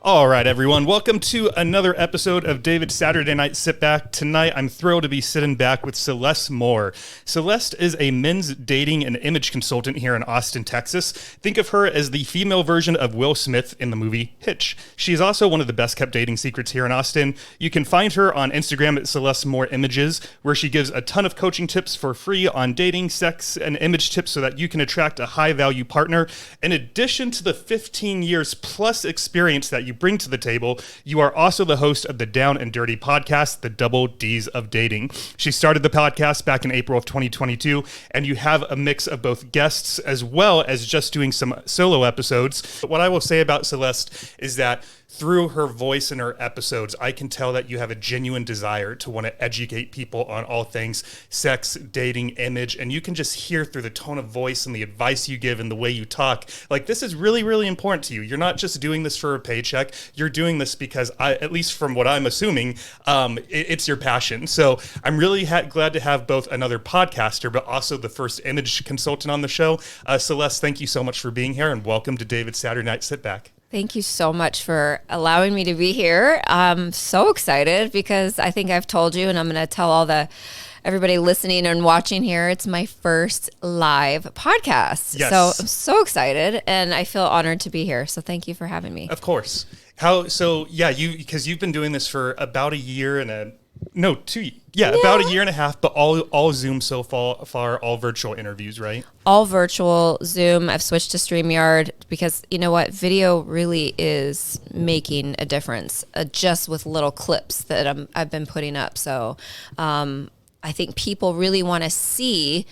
All right, everyone. Welcome to another episode of David's Saturday Night Sit Back. Tonight, I'm thrilled to be sitting back with Celeste Moore. Celeste is a men's dating and image consultant here in Austin, Texas. Think of her as the female version of Will Smith in the movie Hitch. She's also one of the best-kept dating secrets here in Austin. You can find her on Instagram at Celeste Moore Images, where she gives a ton of coaching tips for free on dating, sex, and image tips so that you can attract a high-value partner. In addition to the 15 years plus experience that you bring to the table, you are also the host of the Down and Dirty podcast, The Double D's of Dating. She started the podcast back in April of 2022, and you have a mix of both guests as well as just doing some solo episodes. What I will say about Celeste is that through her voice and her episodes, I can tell that you have a genuine desire to want to educate people on all things sex, dating, image, and you can just hear through the tone of voice and the advice you give and the way you talk. Like, this is really, really important to you. You're not just doing this for a paycheck. You're doing this because, at least from what I'm assuming, it's your passion. So I'm really glad to have both another podcaster, but also the first image consultant on the show. Celeste, thank you so much for being here, and welcome to David's Saturday Night Sit Back. Thank you so much for allowing me to be here. I'm so excited because I think I've told you, and I'm going to tell everybody listening and watching here, it's my first live podcast. Yes. So I'm so excited, and I feel honored to be here. So thank you for having me. Of course. Because you've been doing this for about a year and about a year and a half, but all Zoom so far, all virtual interviews, right? All virtual Zoom. I've switched to StreamYard because you know what? Video really is making a difference just with little clips that I've been putting up. So I think people really want to see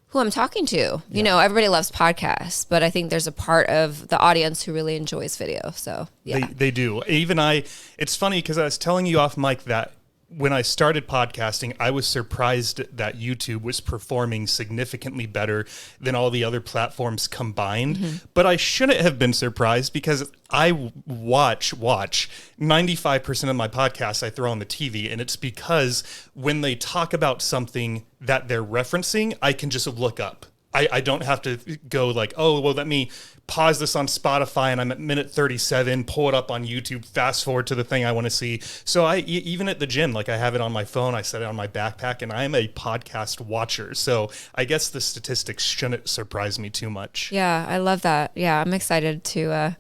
who I'm talking to. Yeah. You know, everybody loves podcasts, but I think there's a part of the audience who really enjoys video. So yeah. They do. It's funny because I was telling you off mic that when I started podcasting, I was surprised that YouTube was performing significantly better than all the other platforms combined. Mm-hmm. But I shouldn't have been surprised because I watch 95% of my podcasts I throw on the TV. And it's because when they talk about something that they're referencing, I can just look up. I don't have to go like, oh, well, let me pause this on Spotify and I'm at minute 37, pull it up on YouTube, fast forward to the thing I want to see. So even at the gym, like I have it on my phone, I set it on my backpack, and I am a podcast watcher. So I guess the statistics shouldn't surprise me too much. Yeah, I love that. Yeah, I'm excited to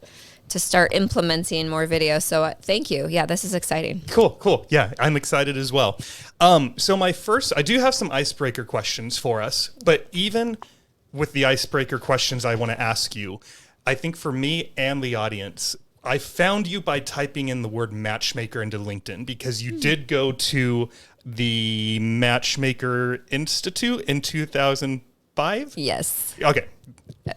start implementing more videos. So thank you. Yeah, this is exciting. Cool. Yeah, I'm excited as well. So I do have some icebreaker questions for us, but even with the icebreaker questions I want to ask you, I think for me and the audience, I found you by typing in the word matchmaker into LinkedIn because you did go to the Matchmaker Institute in 2005? Yes. Okay.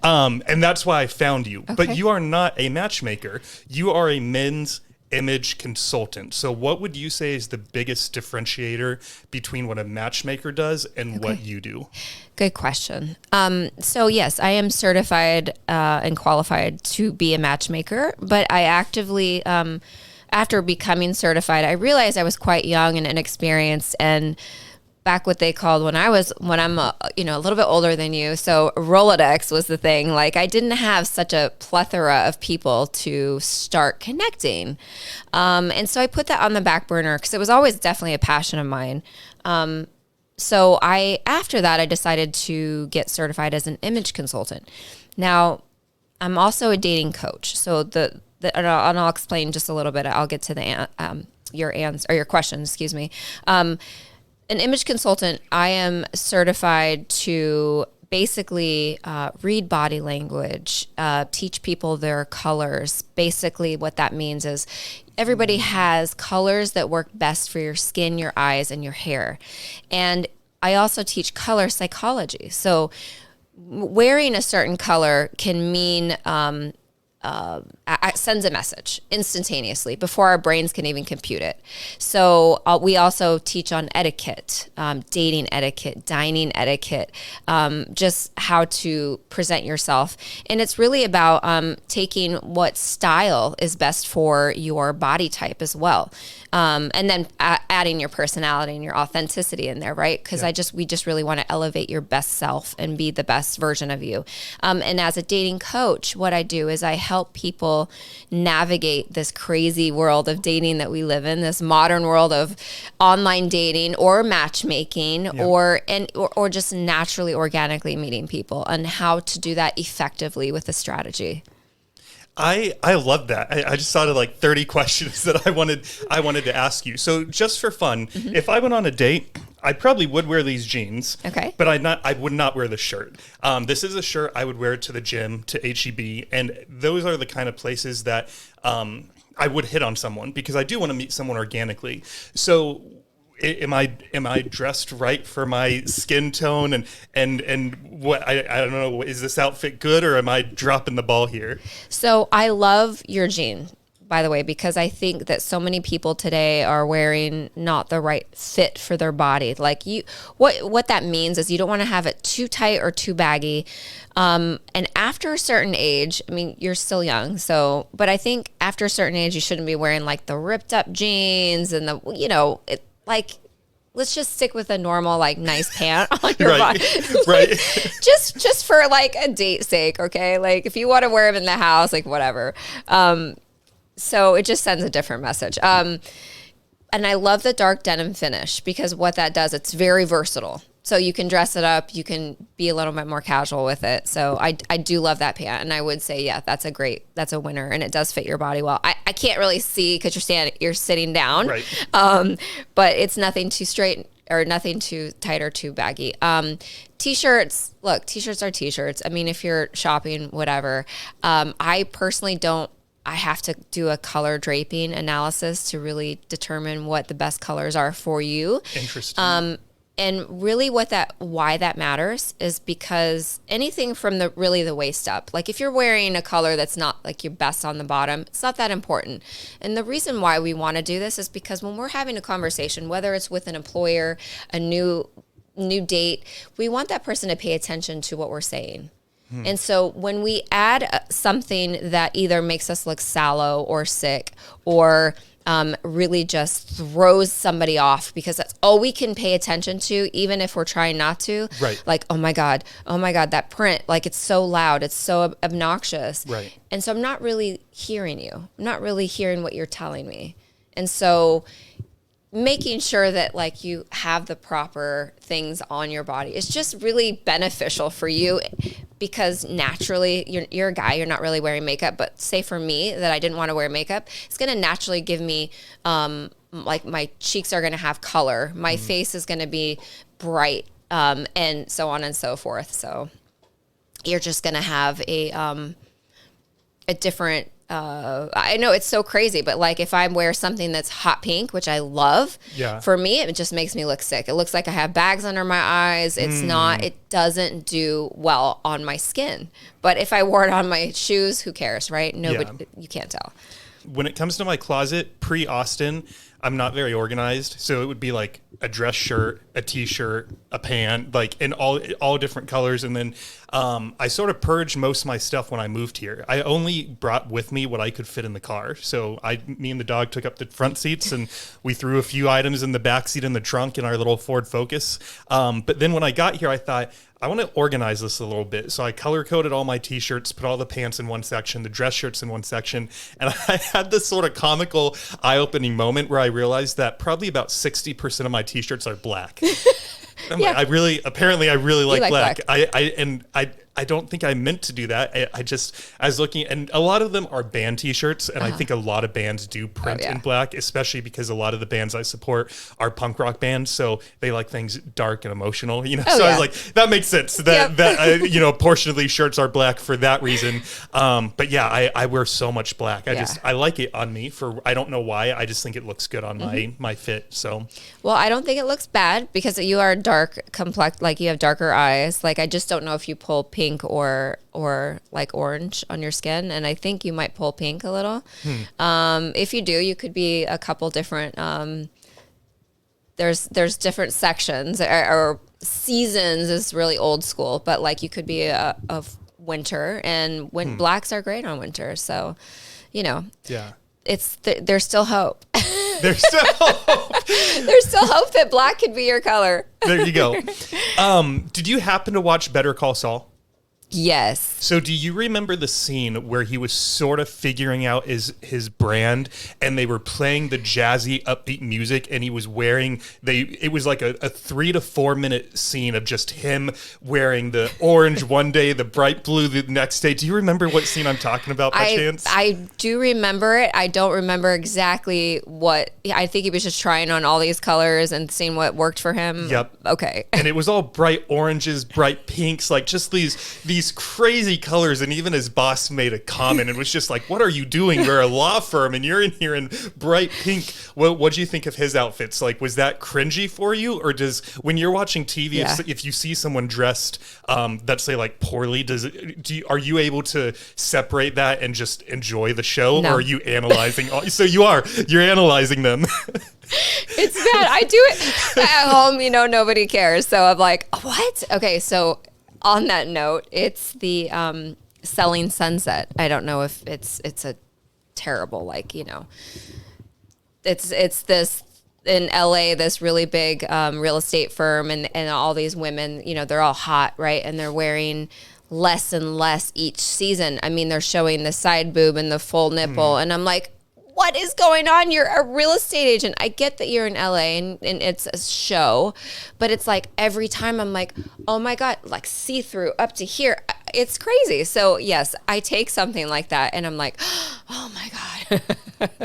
And that's why I found you. Okay. But you are not a matchmaker. You are a men's image consultant. So what would you say is the biggest differentiator between what a matchmaker does and what you do? Good question. So yes, I am certified and qualified to be a matchmaker, but I actively, after becoming certified, I realized I was quite young and inexperienced, and back what they called when I'm a little bit older than you. So Rolodex was the thing. Like, I didn't have such a plethora of people to start connecting. And so I put that on the back burner because it was always definitely a passion of mine. So after that, I decided to get certified as an image consultant. Now, I'm also a dating coach. So and I'll explain just a little bit. I'll get to your question, excuse me. An image consultant, I am certified to basically read body language, teach people their colors. Basically what that means is everybody has colors that work best for your skin, your eyes, and your hair. And I also teach color psychology. So wearing a certain color can mean sends a message instantaneously before our brains can even compute it. So we also teach on etiquette, dating etiquette, dining etiquette, just how to present yourself. And it's really about taking what style is best for your body type as well. And then adding your personality and your authenticity in there, right? Because we just really want to elevate your best self and be the best version of you. And as a dating coach, what I do is I help help people navigate this crazy world of dating that we live in, this modern world of online dating or matchmaking, or just naturally, organically meeting people, and how to do that effectively with a strategy. I love that. I just thought of like 30 questions that I wanted to ask you. So just for fun, if I went on a date, I probably would wear these jeans. Okay. But I would not wear the shirt. This is a shirt I would wear to the gym, to HEB, and those are the kind of places that I would hit on someone, because I do want to meet someone organically. So am I dressed right for my skin tone, and what I don't know, is this outfit good, or am I dropping the ball here? So I love your jean, by the way, because I think that so many people today are wearing not the right fit for their body. Like what that means is you don't want to have it too tight or too baggy. And after a certain age, I mean, you're still young, but I think after a certain age, you shouldn't be wearing like the ripped up jeans and let's just stick with a normal, like, nice pant on your body. Right. just for like a date sake. Okay. Like if you want to wear them in the house, like whatever. So it just sends a different message. And I love the dark denim finish, because what that does, it's very versatile. So you can dress it up, you can be a little bit more casual with it. So I do love that pant, and I would say, yeah, that's a winner, and it does fit your body well. I can't really see because you're sitting down, right. But it's nothing too straight or nothing too tight or too baggy. T-shirts, look, T-shirts are T-shirts. I mean, if you're shopping, whatever. I personally don't. I have to do a color draping analysis to really determine what the best colors are for you. Interesting. And really why that matters is because anything from the waist up, like if you're wearing a color that's not like your best on the bottom, it's not that important. And the reason why we want to do this is because when we're having a conversation, whether it's with an employer, a new date, we want that person to pay attention to what we're saying. And so when we add something that either makes us look sallow or sick, or really just throws somebody off, because that's all we can pay attention to, even if we're trying not to. Right. Like, oh my God, that print, like it's so loud, it's so obnoxious. Right. And so I'm not really hearing you. I'm not really hearing what you're telling me. And so making sure that like you have the proper things on your body is just really beneficial for you, because naturally you're a guy, you're not really wearing makeup, but say for me that I didn't want to wear makeup, it's going to naturally give me like my cheeks are going to have color, my face is going to be bright, and so on and so forth. So you're just going to have a different I know it's so crazy, but like if I wear something that's hot pink, which I love, for me, it just makes me look sick. It looks like I have bags under my eyes. It doesn't do well on my skin. But if I wore it on my shoes, who cares, right? Nobody, you can't tell. When it comes to my closet, pre-Austin, I'm not very organized. So it would be like a dress shirt, a t-shirt, a pant, like in all different colors. And then I sort of purged most of my stuff when I moved here. I only brought with me what I could fit in the car. So me and the dog took up the front seats, and we threw a few items in the back seat in the trunk in our little Ford Focus. But then when I got here, I thought, I want to organize this a little bit. So I color coded all my t-shirts, put all the pants in one section, the dress shirts in one section. And I had this sort of comical eye-opening moment where I realized that probably about 60% of my t-shirts are black. I'm like, I really like black. I don't think I meant to do that. I was looking, and a lot of them are band t-shirts, and I think a lot of bands do print in black, especially because a lot of the bands I support are punk rock bands, so they like things dark and emotional, you know. I was like, that makes sense. That a portion of these shirts are black for that reason. But yeah, I wear so much black. I like it on me I don't know why. I just think it looks good on my fit. So, well, I don't think it looks bad because you are dark complex, like you have darker eyes. Like I just don't know if you pull pink or like orange on your skin, and I think you might pull pink a little. If you do, you could be a couple different there's different sections or seasons is really old school, but like you could be of winter, and when blacks are great on winter, so there's still hope. There's still hope. There's still hope that black could be your color. There you go. Did you happen to watch Better Call Saul? Yes. So do you remember the scene where he was sort of figuring out his brand and they were playing the jazzy upbeat music and he was wearing it was like a 3 to 4 minute scene of just him wearing the orange one day, the bright blue the next day. Do you remember what scene I'm talking about by chance? I do remember it. I don't remember exactly what. I think he was just trying on all these colors and seeing what worked for him. Yep. Okay. And it was all bright oranges, bright pinks, like just these crazy colors. And even his boss made a comment and was just like, what are you doing? We're a law firm and you're in here in bright pink. What'd you think of his outfits? Like, was that cringy for you? Or when you're watching TV, if you see someone dressed, let's say like poorly, are you able to separate that and just enjoy the show? No. Or are you analyzing? So you're analyzing them. It's bad. I do it at home, nobody cares. So I'm like, what? Okay, so on that note, it's the Selling Sunset. I don't know if it's a terrible, it's this in LA, this really big real estate firm, and all these women, they're all hot, right? And they're wearing less and less each season. I mean, they're showing the side boob and the full nipple, and I'm like, what is going on? You're a real estate agent. I get that you're in LA and it's a show, but it's like every time I'm like, oh my God, like see-through up to here. It's crazy. So yes, I take something like that and I'm like, oh my God.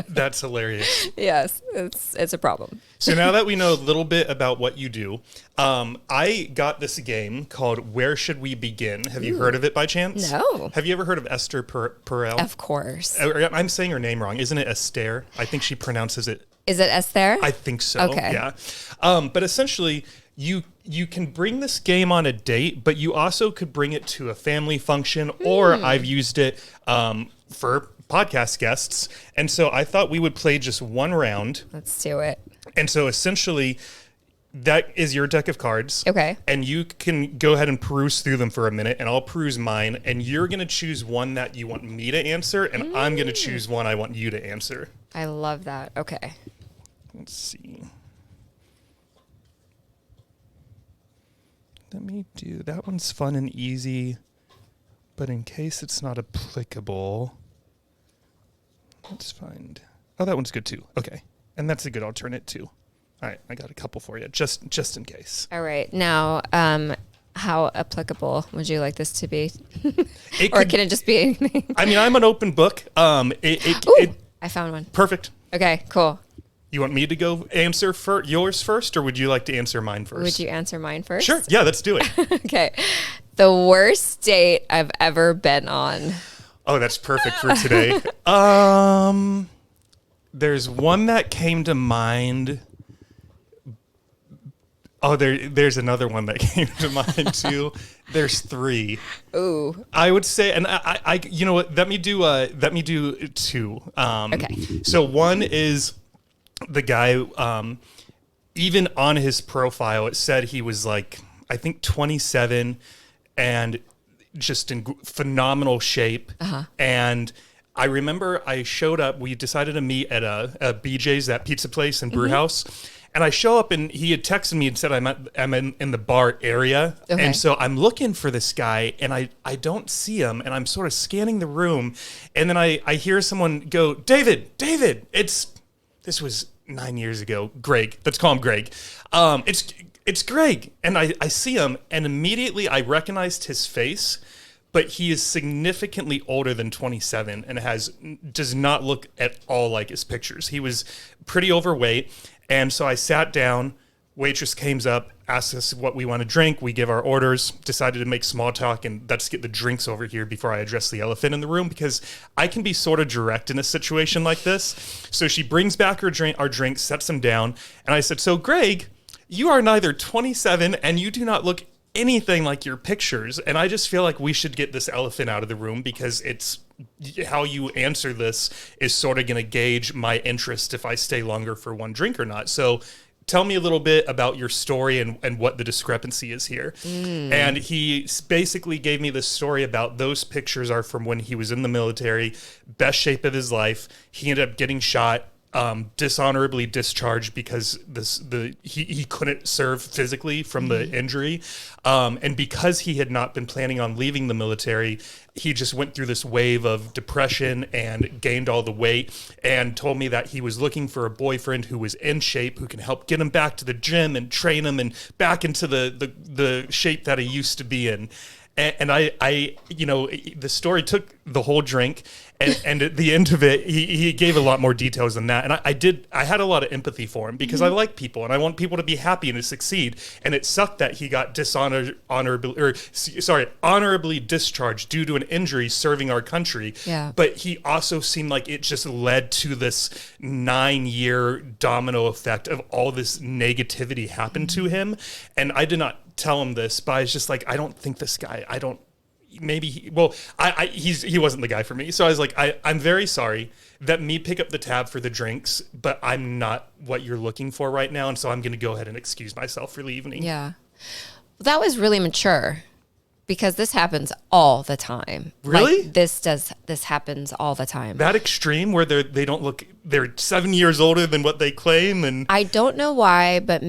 That's hilarious. Yes, it's a problem. So now that we know a little bit about what you do, I got this game called Where Should We Begin? Have you heard of it by chance? No. Have you ever heard of Esther Perel? Of course. I'm saying her name wrong. Isn't it Esther? I think she pronounces it. Is it Esther? I think so. Okay. Yeah. But essentially, you can bring this game on a date, but you also could bring it to a family function, or I've used it for podcast guests. And so I thought we would play just one round. Let's do it. And so essentially, that is your deck of cards. Okay. And you can go ahead and peruse through them for a minute, and I'll peruse mine, and you're going to choose one that you want me to answer, and I'm going to choose one I want you to answer. I love that. Okay. Let's see. Let me do, that one's fun and easy, but in case it's not applicable, let's find, oh, that one's good too. Okay. And that's a good alternate too. All right, I got a couple for you, just in case. All right. Now, how applicable would you like this to be? Or can it just be anything? I mean, I'm an open book. I found one. Perfect. Okay, cool. You want me to go answer for yours first, or would you like to answer mine first? Would you answer mine first? Sure. Yeah, let's do it. Okay. The worst date I've ever been on. Oh, that's perfect for today. There's one that came to mind. Oh, there's another one that came to mind too. There's three. Ooh. I would say, and I you know what? Let me do two. Okay. So one is the guy. Even on his profile, it said he was like, I think 27, and just in phenomenal shape. Uh-huh. And I remember I showed up. We decided to meet at a BJ's, that pizza place and brew house. And I show up, and he had texted me and said, I'm in the bar area. Okay. And so I'm looking for this guy, and I don't see him. And I'm sort of scanning the room. And then I hear someone go, David, this was 9 years ago. Greg, let's call him Greg. It's Greg. And I see him, and immediately I recognized his face. But he is significantly older than 27 and does not look at all like his pictures. He was pretty overweight. And so I sat down, waitress came up, asked us what we want to drink. We give our orders, decided to make small talk, and let's get the drinks over here before I address the elephant in the room, because I can be sort of direct in a situation like this. So she brings back our drink, sets them down. And I said, so Greg, you are neither 27 and you do not look anything like your pictures, and I just feel like we should get this elephant out of the room, because it's how you answer this is sort of going to gauge my interest if I stay longer for one drink or not. So tell me a little bit about your story and what the discrepancy is here. And he basically gave me this story about those pictures are from when he was in the military, best shape of his life. He ended up getting shot. dishonorably discharged because he couldn't serve physically from the injury, and because he had not been planning on leaving the military, he just went through this wave of depression and gained all the weight, and told me that he was looking for a boyfriend who was in shape, who can help get him back to the gym and train him and back into the shape that he used to be in. And I, the story took the whole drink, and at the end of it, he gave a lot more details than that. And I had a lot of empathy for him because I like people and I want people to be happy and to succeed. And it sucked that he got honorably discharged due to an injury serving our country. Yeah. But he also seemed like it just led to this 9-year domino effect of all this negativity happened to him. And I did not tell him this, but I was just like, I don't think this guy, he wasn't the guy for me. So I was like, I'm very sorry that me pick up the tab for the drinks, but I'm not what you're looking for right now. And so I'm going to go ahead and excuse myself for the evening. Yeah. Well, that was really mature because this happens all the time. Really? Like, this happens all the time. That extreme where they're 7 years older than what they claim. And I don't know why, but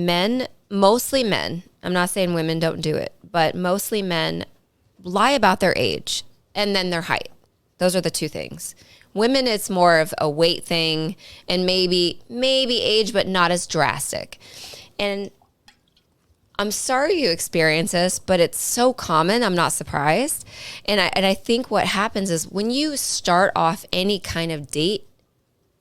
mostly men, I'm not saying women don't do it, but mostly men lie about their age and then their height. Those are the two things. Women, it's more of a weight thing and maybe age, but not as drastic. And I'm sorry you experience this, but it's so common. I'm not surprised. And I think what happens is when you start off any kind of date,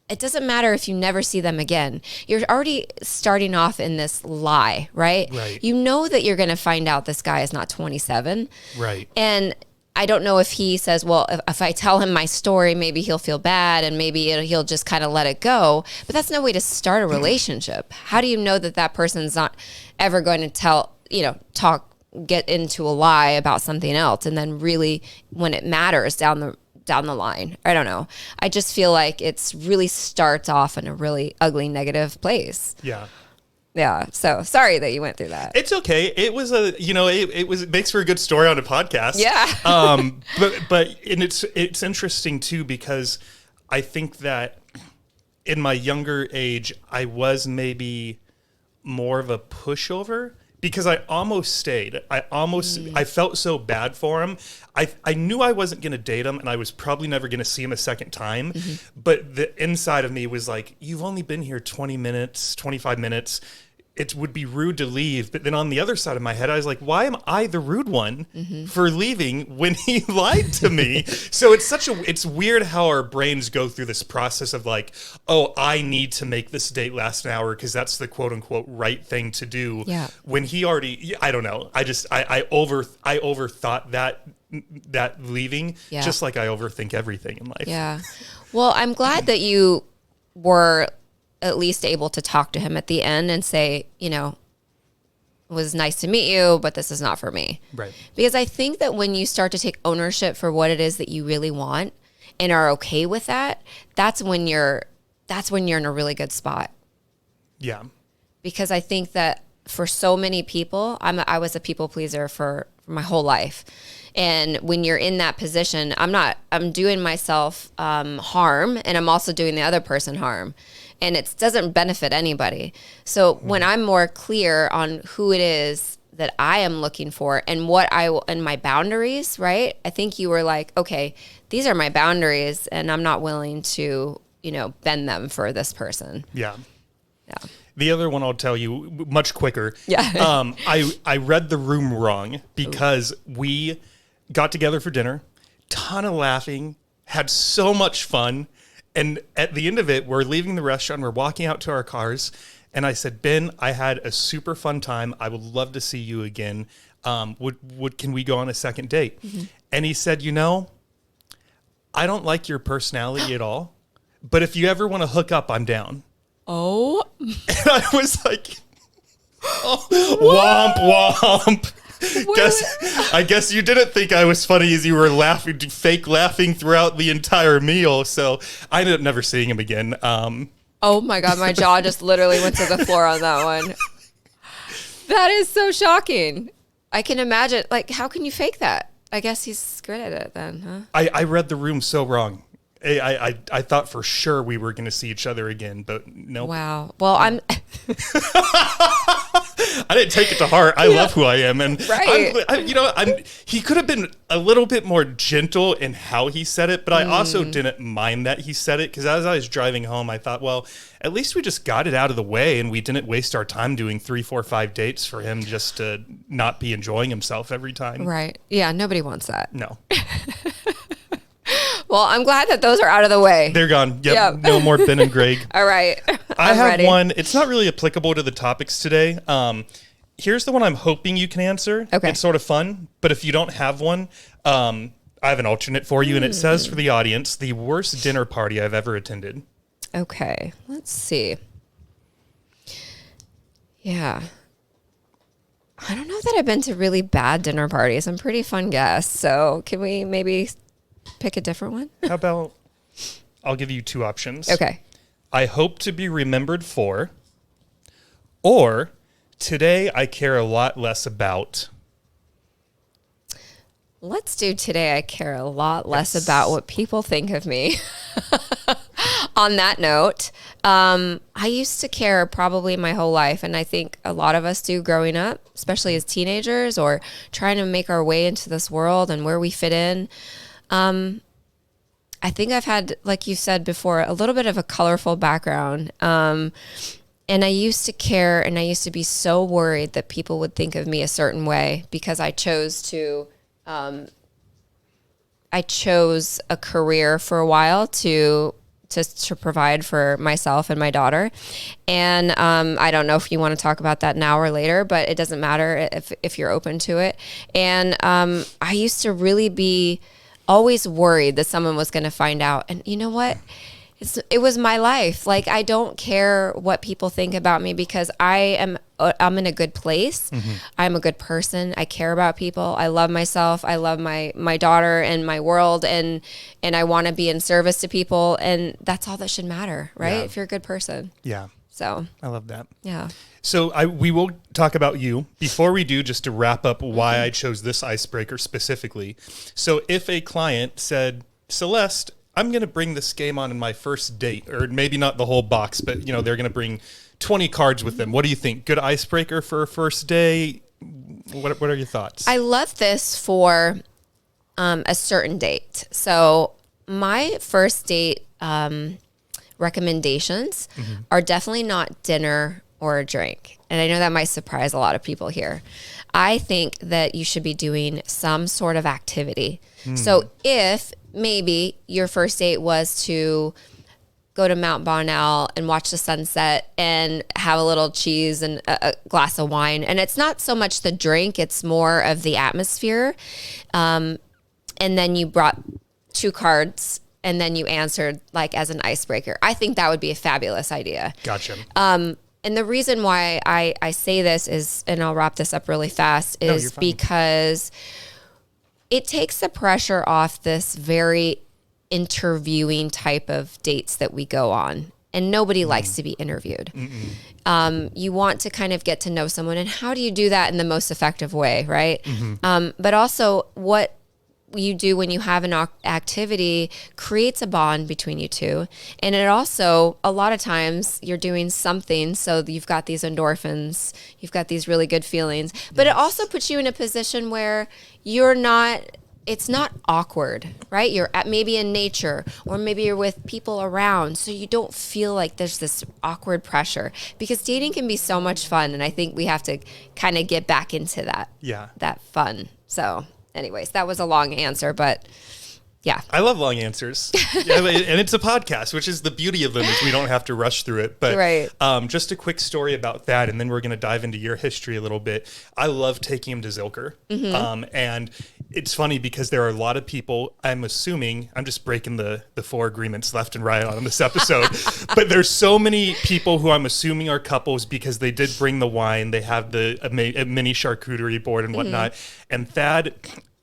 it doesn't matter if you never see them again. You're already starting off in this lie, right? Right. You know that you're going to find out this guy is not 27. Right. And I don't know if he says, well, if I tell him my story, maybe he'll feel bad and maybe he'll just kind of let it go. But that's no way to start a relationship. How do you know that person's not ever going to get into a lie about something else and then really when it matters down the line? I don't know. I just feel like it's really starts off in a really ugly, negative place. Yeah. Yeah. So sorry that you went through that. It's okay. It was it makes for a good story on a podcast. Yeah. But it's interesting too, because I think that in my younger age, I was maybe more of a pushover. Because I almost stayed. I felt so bad for him. I knew I wasn't going to date him, and I was probably never going to see him a second time. Mm-hmm. But the inside of me was like, you've only been here 20 minutes, 25 minutes. It would be rude to leave. But then on the other side of my head, I was like, why am I the rude one for leaving when he lied to me? So it's weird how our brains go through this process of like, oh, I need to make this date last an hour because that's the quote unquote right thing to do. Yeah. When he already, I don't know. I overthought that leaving, just like I overthink everything in life. Yeah. Well, I'm glad that you were at least able to talk to him at the end and say, it was nice to meet you, but this is not for me. Right. Because I think that when you start to take ownership for what it is that you really want and are okay with that, that's when you're in a really good spot. Yeah. Because I think that for so many people, I was a people pleaser for my whole life. And when you're in that position, I'm doing myself harm, and I'm also doing the other person harm. And it doesn't benefit anybody. So when I'm more clear on who it is that I am looking for and and my boundaries, right? I think you were like, okay, these are my boundaries and I'm not willing to, bend them for this person. Yeah. Yeah. The other one I'll tell you much quicker. Yeah. I read the room wrong because we got together for dinner, ton of laughing, had so much fun. And at the end of it, we're leaving the restaurant. We're walking out to our cars. And I said, Ben, I had a super fun time. I would love to see you again. Can we go on a second date? Mm-hmm. And he said, I don't like your personality at all. But if you ever want to hook up, I'm down. Oh. And I was like, womp, womp. I guess you didn't think I was funny as you were fake laughing throughout the entire meal. So I ended up never seeing him again. Oh my God, my jaw just literally went to the floor on that one. That is so shocking. I can imagine, how can you fake that? I guess he's good at it then, huh? I read the room so wrong. I thought for sure we were going to see each other again, but no. Nope. Wow. Well, I'm. I didn't take it to heart. I love who I am, and right. He could have been a little bit more gentle in how he said it, but I also didn't mind that he said it, because as I was driving home, I thought, well, at least we just got it out of the way, and we didn't waste our time doing 3, 4, 5 dates for him just to not be enjoying himself every time. Right. Yeah. Nobody wants that. No. Well, I'm glad that those are out of the way. They're gone. Yep. No more Ben and Greg. All right. I have ready. one. It's not really applicable to the topics today. Here's the one I'm hoping you can answer. Okay. It's sort of fun, but if you don't have one, I have an alternate for you, and it says for the audience, the worst dinner party I've ever attended. Okay. Let's see. Yeah. I don't know that I've been to really bad dinner parties. I'm pretty fun guest. So can we maybe pick a different one? How about, I'll give you 2 options. Okay. I hope to be remembered for, or today I care a lot less about. Let's do today I care a lot less about what people think of me. On that note, I used to care probably my whole life, and I think a lot of us do growing up, especially as teenagers or trying to make our way into this world and where we fit in. I think I've had, like you said before, a little bit of a colorful background. And I used to care, and I used to be so worried that people would think of me a certain way because I chose a career for a while to provide for myself and my daughter. And I don't know if you want to talk about that now or later, but it doesn't matter if you're open to it. And I used to really be always worried that someone was going to find out. And you know what? It was my life. Like, I don't care what people think about me because I'm in a good place. Mm-hmm. I'm a good person. I care about people. I love myself. I love my daughter and my world, and I want to be in service to people. And that's all that should matter, right? Yeah. If you're a good person. Yeah. So I love that. Yeah. So we will talk about you. Before we do, just to wrap up why I chose this icebreaker specifically. So if a client said, Celeste, I'm going to bring this game on in my first date, or maybe not the whole box, but they're going to bring 20 cards with them. What do you think? Good icebreaker for a first day? What are your thoughts? I love this for a certain date. So my first date recommendations are definitely not dinner or a drink. And I know that might surprise a lot of people here. I think that you should be doing some sort of activity. So if maybe your first date was to go to Mount Bonnell and watch the sunset and have a little cheese and a glass of wine, and it's not so much the drink, it's more of the atmosphere. And then you brought 2 cards and then you answered like as an icebreaker. I think that would be a fabulous idea. Gotcha. And the reason why I say this is, and I'll wrap this up really fast, is because it takes the pressure off this very interviewing type of dates that we go on. And nobody likes to be interviewed. You want to kind of get to know someone. And how do you do that in the most effective way, right? But also what you do when you have an activity creates a bond between you two. And it also, a lot of times you're doing something, so you've got these endorphins, you've got these really good feelings, but it also puts you in a position where it's not awkward, right? You're maybe in nature, or maybe you're with people around, so you don't feel like there's this awkward pressure, because dating can be so much fun. And I think we have to kind of get back into that fun. So anyways, that was a long answer, but yeah. I love long answers. And it's a podcast, which is the beauty of them, is we don't have to rush through it. But right. Just a quick story about that, and then we're going to dive into your history a little bit. I love taking him to Zilker. And it's funny because there are a lot of people, I'm assuming, I'm just breaking the 4 agreements left and right on this episode, but there's so many people who I'm assuming are couples because they did bring the wine, they have a mini charcuterie board and whatnot. And Thad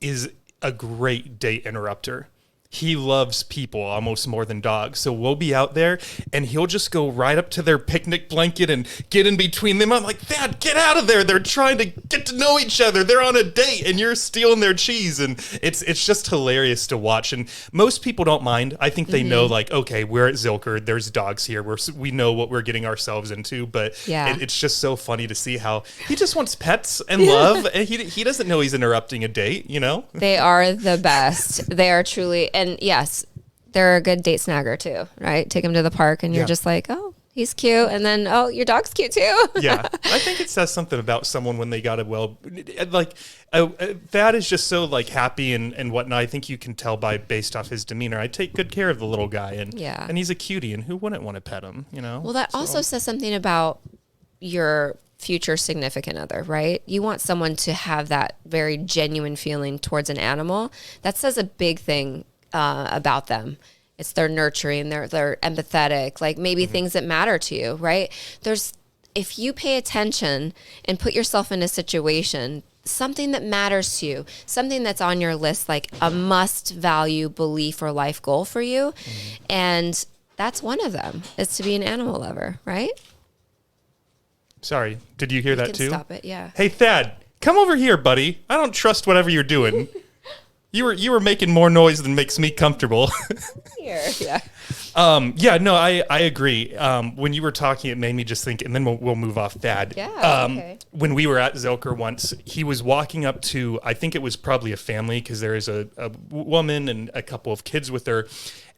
is a great date interrupter. he loves people almost more than dogs. So we'll be out there and he'll just go right up to their picnic blanket and get in between them. I'm like, Dad, get out of there. They're trying to get to know each other. They're on a date and you're stealing their cheese. And it's just hilarious to watch. And most people don't mind. I think they know, like, okay, we're at Zilker. There's dogs here. We know what we're getting ourselves into. But it's just so funny to see how he just wants pets and love. And he doesn't know he's interrupting a date, you know? They are the best. They are truly, and yes, they're a good date snagger too, right? Take them to the park and you're just like, oh, he's cute. And then, oh, your dog's cute too. Yeah. I think it says something about someone when they got it well. Like, Thad is just so like happy and whatnot. I think you can tell based off his demeanor. I take good care of the little guy and he's a cutie and who wouldn't want to pet him, you know? Well, that also says something about your future significant other, right? You want someone to have that very genuine feeling towards an animal. That says a big thing about them. It's they're nurturing, they're empathetic, like maybe things that matter to you, right? If you pay attention and put yourself in a situation, something that matters to you, something that's on your list, like a must value belief or life goal for you. And that's one of them, is to be an animal lover, right? Sorry, did you hear that too? Stop it, yeah. Hey, Thad, come over here, buddy. I don't trust whatever you're doing. You were making more noise than makes me comfortable. Here, yeah. I agree. When you were talking, it made me just think, and then we'll move off Thad. Yeah, okay. When we were at Zilker once, he was walking up to, I think it was probably a family, because there is a woman and a couple of kids with her.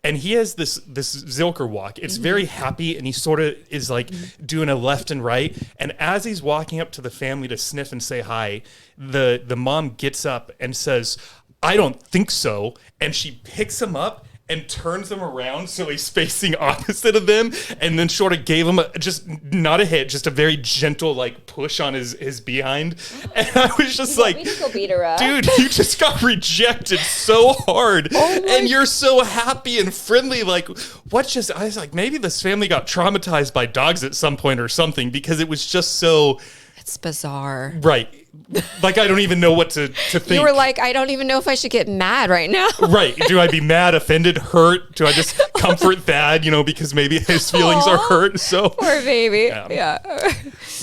And he has this Zilker walk. It's very happy, and he sort of is like doing a left and right. And as he's walking up to the family to sniff and say hi, the mom gets up and says, I don't think so. And she picks him up and turns him around so he's facing opposite of them, and then sort of gave him just not a hit, just a very gentle like push on his behind. And I was just like, dude, you just got rejected so hard, and you're so happy and friendly. Like, I was like, maybe this family got traumatized by dogs at some point or something, because it was just so. It's bizarre. Right. Like, I don't even know what to think. You were like, I don't even know if I should get mad right now. Right. Do I be mad, offended, hurt? Do I just comfort Thad, because maybe his feelings are hurt? So poor baby. Yeah.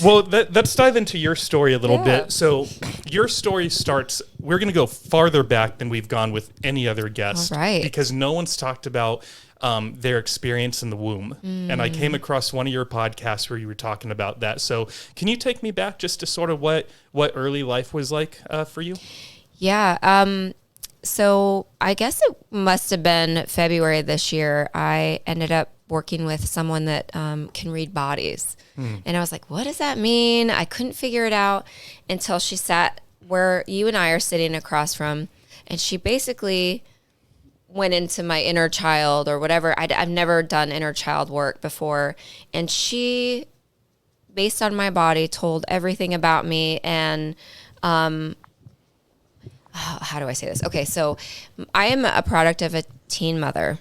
Well, let's dive into your story a little bit. So your story starts, we're going to go farther back than we've gone with any other guest. All right. Because no one's talked about their experience in the womb. And I came across one of your podcasts where you were talking about that. So can you take me back just to sort of what early life was like for you? Yeah. So I guess it must have been February this year. I ended up working with someone that can read bodies. And I was like, what does that mean? I couldn't figure it out until she sat where you and I are sitting across from. And she basically went into my inner child or whatever. I've never done inner child work before. And she, based on my body, told everything about me. And how do I say this? Okay, so I am a product of a teen mother.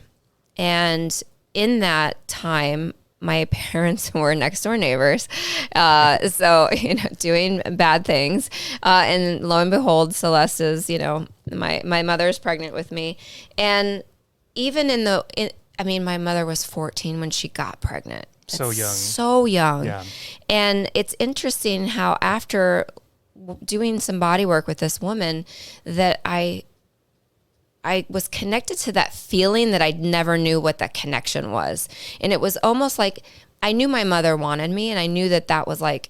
And in that time, my parents were next door neighbors. So, doing bad things. And lo and behold, Celeste is, my mother's pregnant with me. And even my mother was 14 when she got pregnant. So young. So young. Yeah. And it's interesting how after doing some body work with this woman that I was connected to that feeling that I never knew what that connection was. And it was almost like I knew my mother wanted me, and I knew that was like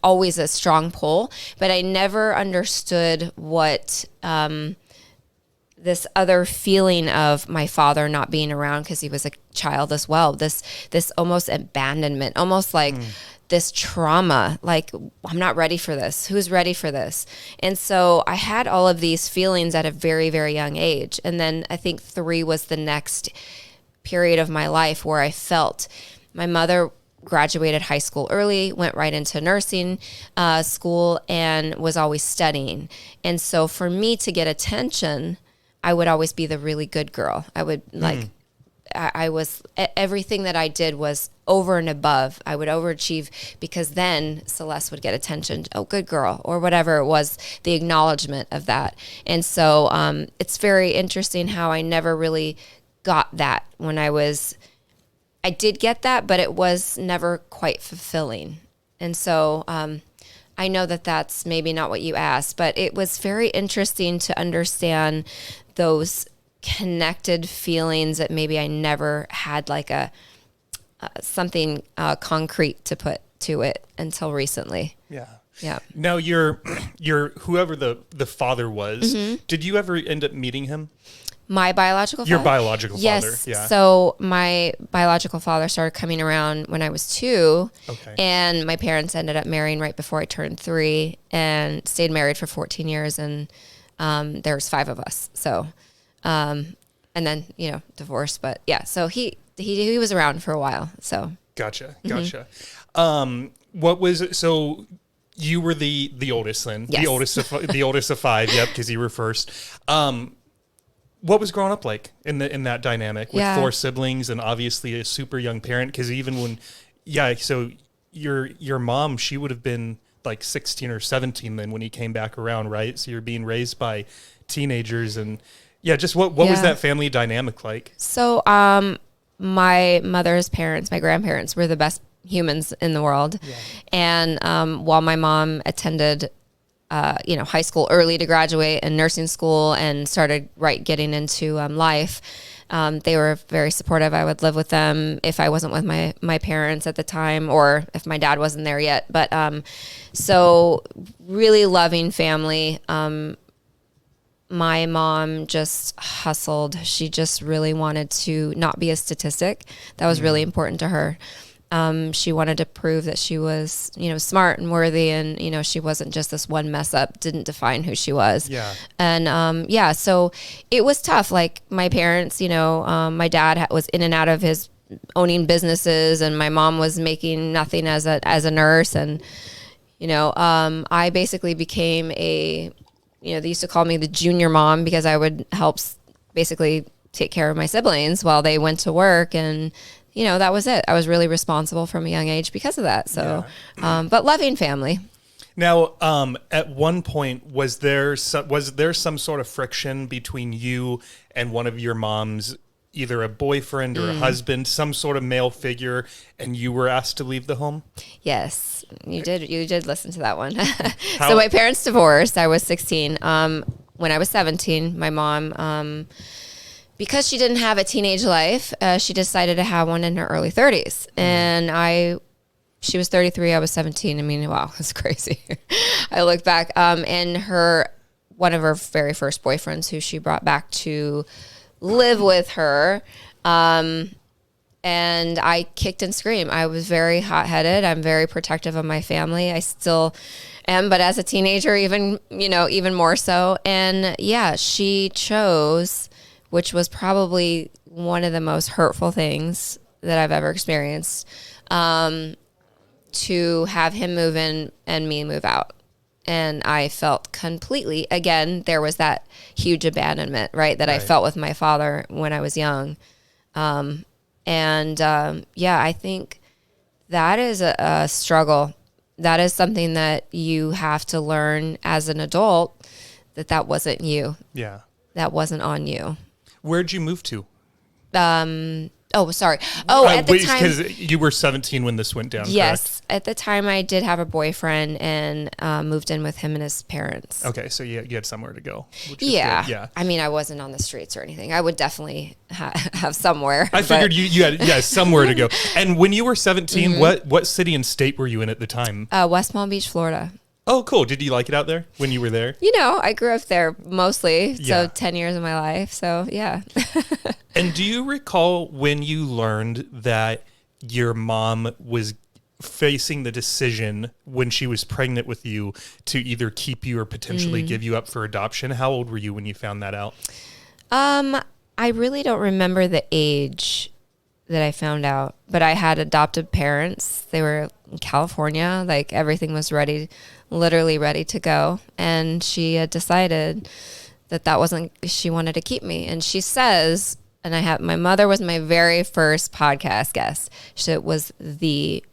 always a strong pull, but I never understood what this other feeling of my father not being around because he was a child as well. This almost abandonment, almost like this trauma, like, I'm not ready for this. Who's ready for this? And so I had all of these feelings at a very, very young age. And then I think 3 was the next period of my life where I felt my mother graduated high school early, went right into nursing school, and was always studying. And so for me to get attention, I would always be the really good girl. I would I was, everything that I did was over and above. I would overachieve because then Celeste would get attention. Oh, good girl, or whatever it was, the acknowledgement of that. And so it's very interesting how I never really got that when I did get that, but it was never quite fulfilling. And so I know that that's maybe not what you asked, but it was very interesting to understand those connected feelings that maybe I never had like something concrete to put to it until recently. Yeah. Yeah. Now your whoever the father was, did you ever end up meeting him? My biological father? Your biological father. Yes. Yeah. So my biological father started coming around when I was 2. Okay. And my parents ended up marrying right before I turned 3 and stayed married for 14 years. And there's 5 of us. So, and then, divorced. But yeah, so he was around for a while. So. Gotcha. What was it? So you were the oldest then? Yes. The oldest of 5. Yep. Because you were first. What was growing up like in that dynamic with 4 siblings and obviously a super young parent? Because even when, so your mom, she would have been like 16 or 17 then when he came back around, right? So you're being raised by teenagers and just what was that family dynamic like? So my mother's parents, my grandparents were the best humans in the world. Yeah. And while my mom attended high school early to graduate and nursing school and started getting into life. They were very supportive. I would live with them if I wasn't with my parents at the time or if my dad wasn't there yet. But so really loving family. My mom just hustled. She just really wanted to not be a statistic. That was really important to her. She wanted to prove that she was, smart and worthy and, she wasn't just this one mess up, didn't define who she was. Yeah. And, so it was tough. Like my parents, my dad was in and out of his owning businesses and my mom was making nothing as a nurse. And, I basically became they used to call me the junior mom because I would help basically take care of my siblings while they went to work and, that was it. I was really responsible from a young age because of that. So, but loving family. Now, at one point, was there some sort of friction between you and one of your mom's, either a boyfriend or a husband, some sort of male figure, and you were asked to leave the home? Yes, you did. You did listen to that one. So my parents divorced. I was 16. When I was 17, my mom, because she didn't have a teenage life, she decided to have one in her early 30s. And she was 33, I was 17. I mean, wow, that's crazy. I look back. And one of her very first boyfriends who she brought back to live with her. And I kicked and screamed. I was very hot-headed. I'm very protective of my family. I still am, but as a teenager, even more so. And she chose, which was probably one of the most hurtful things that I've ever experienced, to have him move in and me move out. And I felt completely, again, there was that huge abandonment, right, that I felt with my father when I was young. I think that is a struggle. That is something that you have to learn as an adult, that wasn't you. Yeah. That wasn't on you. Where'd you move to? Sorry. At the time, because you were 17 when this went down. Yes, correct? At the time I did have a boyfriend and moved in with him and his parents. Okay, so you had somewhere to go. Yeah, yeah. I mean, I wasn't on the streets or anything. I would definitely have somewhere. I figured you had somewhere to go. And when you were 17, what city and state were you in at the time? West Palm Beach, Florida. Oh, cool. Did you like it out there when you were there? I grew up there mostly, so 10 years of my life. So, yeah. And do you recall when you learned that your mom was facing the decision when she was pregnant with you to either keep you or potentially give you up for adoption? How old were you when you found that out? I really don't remember the age that I found out, but I had adopted parents. They were in California, like everything was literally ready to go. And she had decided that wasn't, she wanted to keep me. And she says and my mother was my very first podcast guest. She was the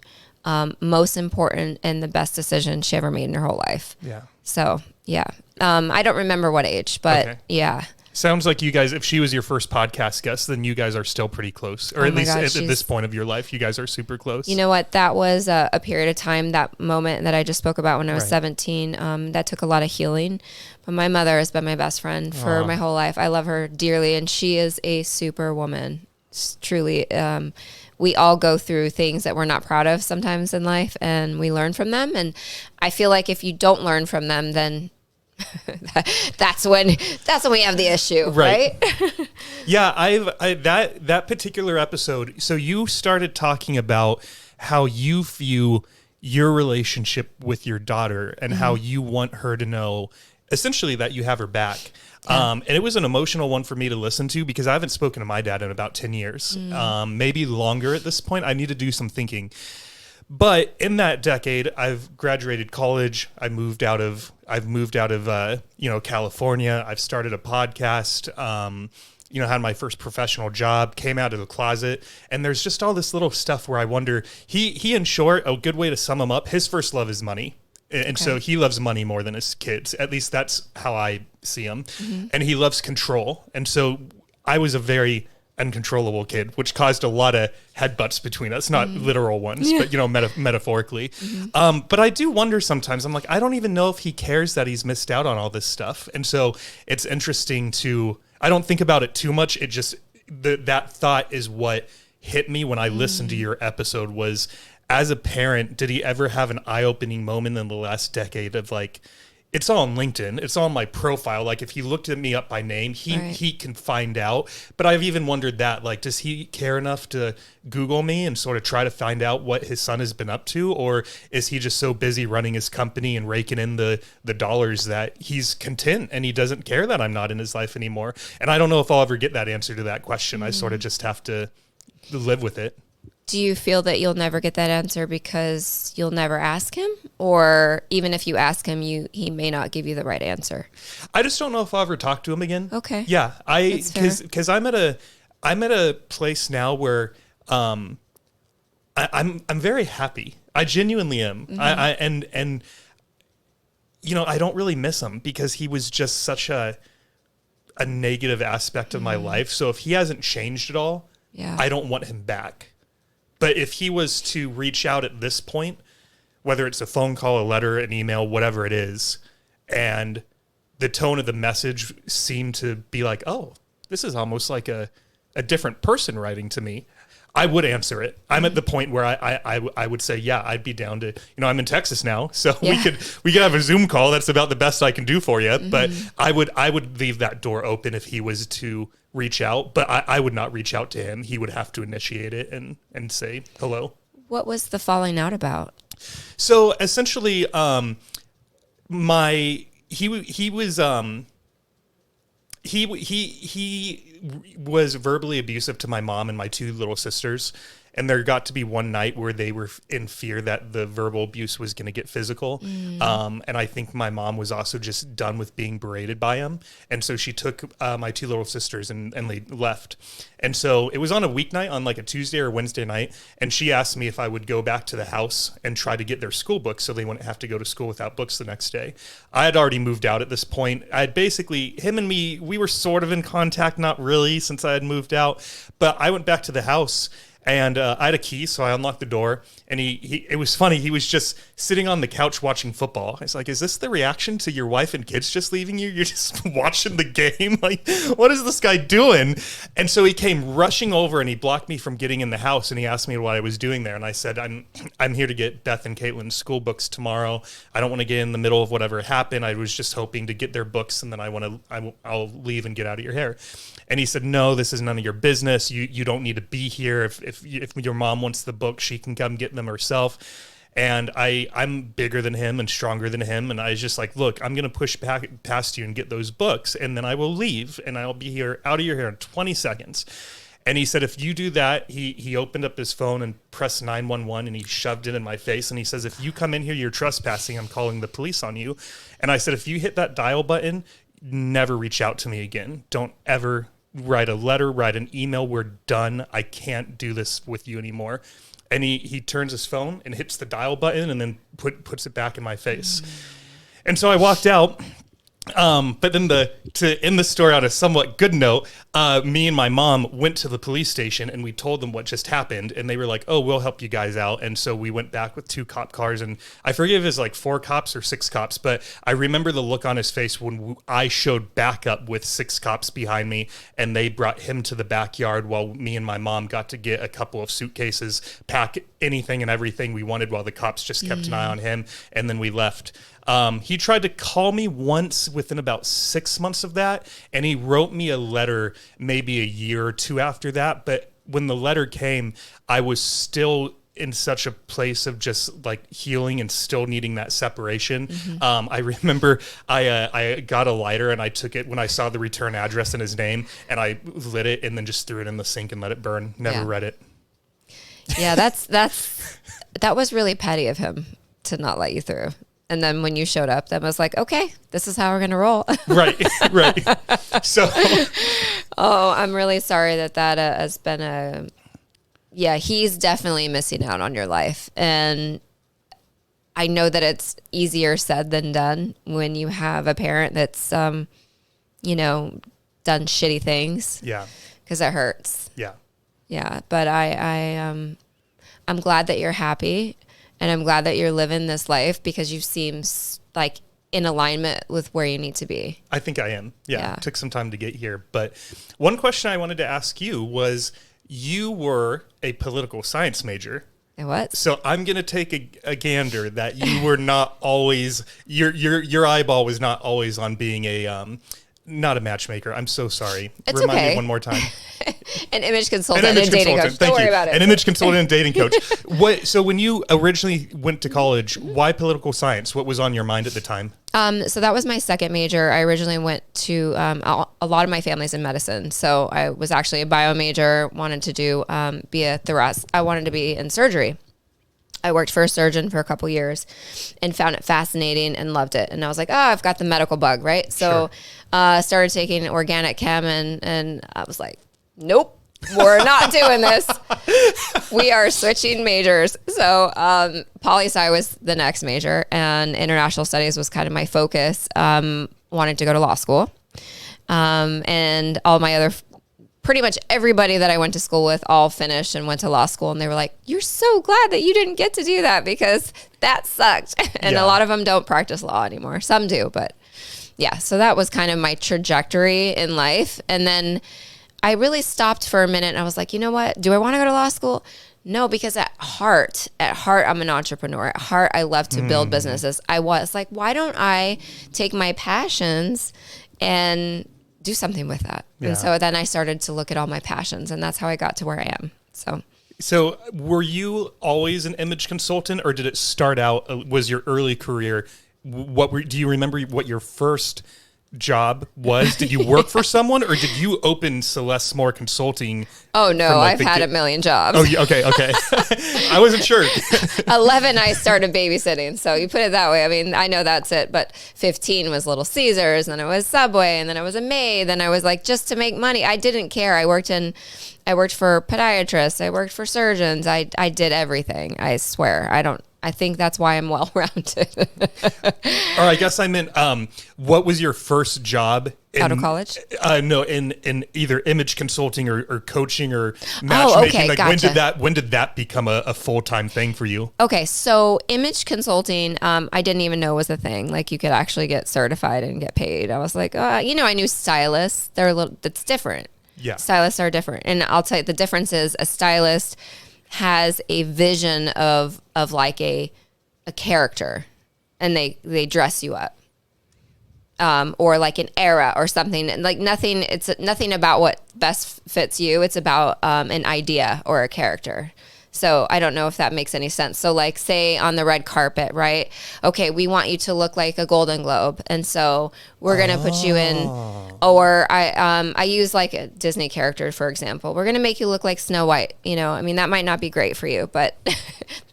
most important and the best decision she ever made in her whole life. Yeah. So, yeah. I don't remember what age, but okay. yeah. Sounds like you guys, if she was your first podcast guest, then you guys are still pretty close. Or at least at this point of your life, you guys are super close. You know what? That was a period of time, that moment that I just spoke about when I was 17. That took a lot of healing. But my mother has been my best friend for my whole life. I love her dearly, and she is a super woman. Truly. We all go through things that we're not proud of sometimes in life, and we learn from them. And I feel like if you don't learn from them, then that's when we have the issue, right? Yeah, that particular episode. So you started talking about how you view your relationship with your daughter and how you want her to know, essentially, that you have her back. And it was an emotional one for me to listen to because I haven't spoken to my dad in about 10 years, maybe longer at this point. I need to do some thinking. But in that decade, I've graduated college. I've moved out of California. I've started a podcast. Had my first professional job. Came out of the closet, and there's just all this little stuff where I wonder. He in short, a good way to sum him up. His first love is money, and so he loves money more than his kids. At least that's how I see him. And he loves control, and so I was a very uncontrollable kid, which caused a lot of headbutts between us, not literal ones, but metaphorically. But I do wonder sometimes, I'm like, I don't even know if he cares that he's missed out on all this stuff. And so it's interesting I don't think about it too much. It just, that thought is what hit me when I listened to your episode was, as a parent, did he ever have an eye-opening moment in the last decade of like, it's all on LinkedIn. It's all on my profile. Like if he looked at me up by name, he can find out. But I've even wondered that, like, does he care enough to Google me and sort of try to find out what his son has been up to? Or is he just so busy running his company and raking in the dollars that he's content and he doesn't care that I'm not in his life anymore? And I don't know if I'll ever get that answer to that question. I sort of just have to live with it. Do you feel that you'll never get that answer because you'll never ask him? Or even if you ask him, he may not give you the right answer? I just don't know if I'll ever talk to him again. Okay. Yeah. Because I'm at a place now where I'm very happy. I genuinely am. And I don't really miss him because he was just such a negative aspect of my life. So if he hasn't changed at all, I don't want him back. But if he was to reach out at this point, whether it's a phone call, a letter, an email, whatever it is, and the tone of the message seemed to be like, oh, this is almost like a different person writing to me, I would answer it. I'm at the point where I would say, yeah, I'd be down to, I'm in Texas now, so we could have a Zoom call. That's about the best I can do for you. But I would leave that door open if he was to reach out, but I would not reach out to him. He would have to initiate it and say hello. What was the falling out about? So essentially, he was verbally abusive to my mom and my two little sisters. And there got to be one night where they were in fear that the verbal abuse was going to get physical. And I think my mom was also just done with being berated by him. And so she took my two little sisters and they left. And so it was on a weeknight, on like a Tuesday or Wednesday night. And she asked me if I would go back to the house and try to get their school books so they wouldn't have to go to school without books the next day. I had already moved out at this point. I had basically, him and me, we were sort of in contact, not really, since I had moved out. But I went back to the house. And I had a key, so I unlocked the door. And it was funny. He was just sitting on the couch watching football. I was like, is this the reaction to your wife and kids just leaving you? You're just watching the game? Like, what is this guy doing? And so he came rushing over and he blocked me from getting in the house. And he asked me what I was doing there. And I said, I'm here to get Beth and Caitlin's school books tomorrow. I don't want to get in the middle of whatever happened. I was just hoping to get their books, and then I'll leave and get out of your hair. And he said, no, this is none of your business. You don't need to be here. If your mom wants the book, she can come get them herself. And I'm bigger than him and stronger than him. And I was just like, look, I'm going to push back past you and get those books. And then I will leave and I'll be here out of your hair in 20 seconds. And he said, if you do that, he opened up his phone and pressed 911 and he shoved it in my face. And he says, if you come in here, you're trespassing. I'm calling the police on you. And I said, if you hit that dial button, never reach out to me again. Don't ever write a letter, write an email. We're done. I can't do this with you anymore. And he turns his phone and hits the dial button and then puts it back in my face. And so I walked out. But then to end the story on a somewhat good note, me and my mom went to the police station and we told them what just happened, and they were like, "Oh, we'll help you guys out." And so we went back with 2 cop cars, and I forget if it was like 4 cops or 6 cops, but I remember the look on his face when I showed back up with 6 cops behind me, and they brought him to the backyard while me and my mom got to get a couple of suitcases, pack anything and everything we wanted while the cops just kept an eye on him, and then we left. He tried to call me once within about 6 months of that, and he wrote me a letter maybe a year or 2 after that. But when the letter came, I was still in such a place of just like healing and still needing that separation. I remember I got a lighter and I took it when I saw the return address and his name, and I lit it and then just threw it in the sink and let it burn. Never read it. Yeah, that was really petty of him to not let you through. And then when you showed up, that was like, okay, this is how we're going to roll. Right. So, I'm really sorry that has been he's definitely missing out on your life. And I know that it's easier said than done when you have a parent that's, done shitty things. Yeah. Because it hurts. Yeah. Yeah. But I'm glad that you're happy. And I'm glad that you're living this life because you seem like in alignment with where you need to be. I think I am. Yeah. It took some time to get here. But one question I wanted to ask you was, you were a political science major. I was. So I'm going to take a gander that you were not always, your eyeball was not always on being not a matchmaker. I'm so sorry. It's Remind okay. me one more time. An image consultant and dating coach. Don't worry about it. An image consultant and dating coach. So when you originally went to college, why political science? What was on your mind at the time? So that was my second major. I originally went to a lot of my family's in medicine. So I was actually a bio major, wanted to do I wanted to be in surgery. I worked for a surgeon for a couple years and found it fascinating and loved it. And I was like, I've got the medical bug, right? So started taking organic chem and I was like, nope, we're not doing this. We are switching majors. So poli-sci was the next major and international studies was kind of my focus. Wanted to go to law school. And all my other pretty much everybody that I went to school with all finished and went to law school. And they were like, you're so glad that you didn't get to do that because that sucked. And a lot of them don't practice law anymore. Some do, but yeah. So that was kind of my trajectory in life. And then I really stopped for a minute and I was like, you know what? Do I want to go to law school? No, because at heart, I'm an entrepreneur. At heart, I love to build businesses. I was like, why don't I take my passions and do something with that? And so then I started to look at all my passions, and that's how I got to where I am. So were you always an image consultant, or did it start out, was your early career, do you remember what your first job was? Did you work for someone, or did you open Celeste Moore Consulting? Oh no, I've had a million jobs. Oh, okay. I wasn't sure. 11, I started babysitting. So you put it that way. I mean, I know that's it, but 15 was Little Caesars, and then it was Subway, and then I was a maid. Then I was like, just to make money. I didn't care. I worked for podiatrists. I worked for surgeons. I did everything. I swear. I think that's why I'm well-rounded. Or I guess I meant, what was your first job out of college? No, in either image consulting or coaching or matchmaking. Okay, gotcha. When did that become a full-time thing for you? Okay, so image consulting, I didn't even know was a thing. Like you could actually get certified and get paid. I was like, I knew stylists. That's different. Yeah, stylists are different, and I'll tell you the difference is a stylist has a vision of like a character, and they dress you up, or like an era or something. Like nothing. It's nothing about what best fits you. It's about an idea or a character. So I don't know if that makes any sense. So like say on the red carpet, right? Okay, we want you to look like a Golden Globe. And so we're going to put you in, or I use like a Disney character, for example. We're going to make you look like Snow White. I mean, that might not be great for you, but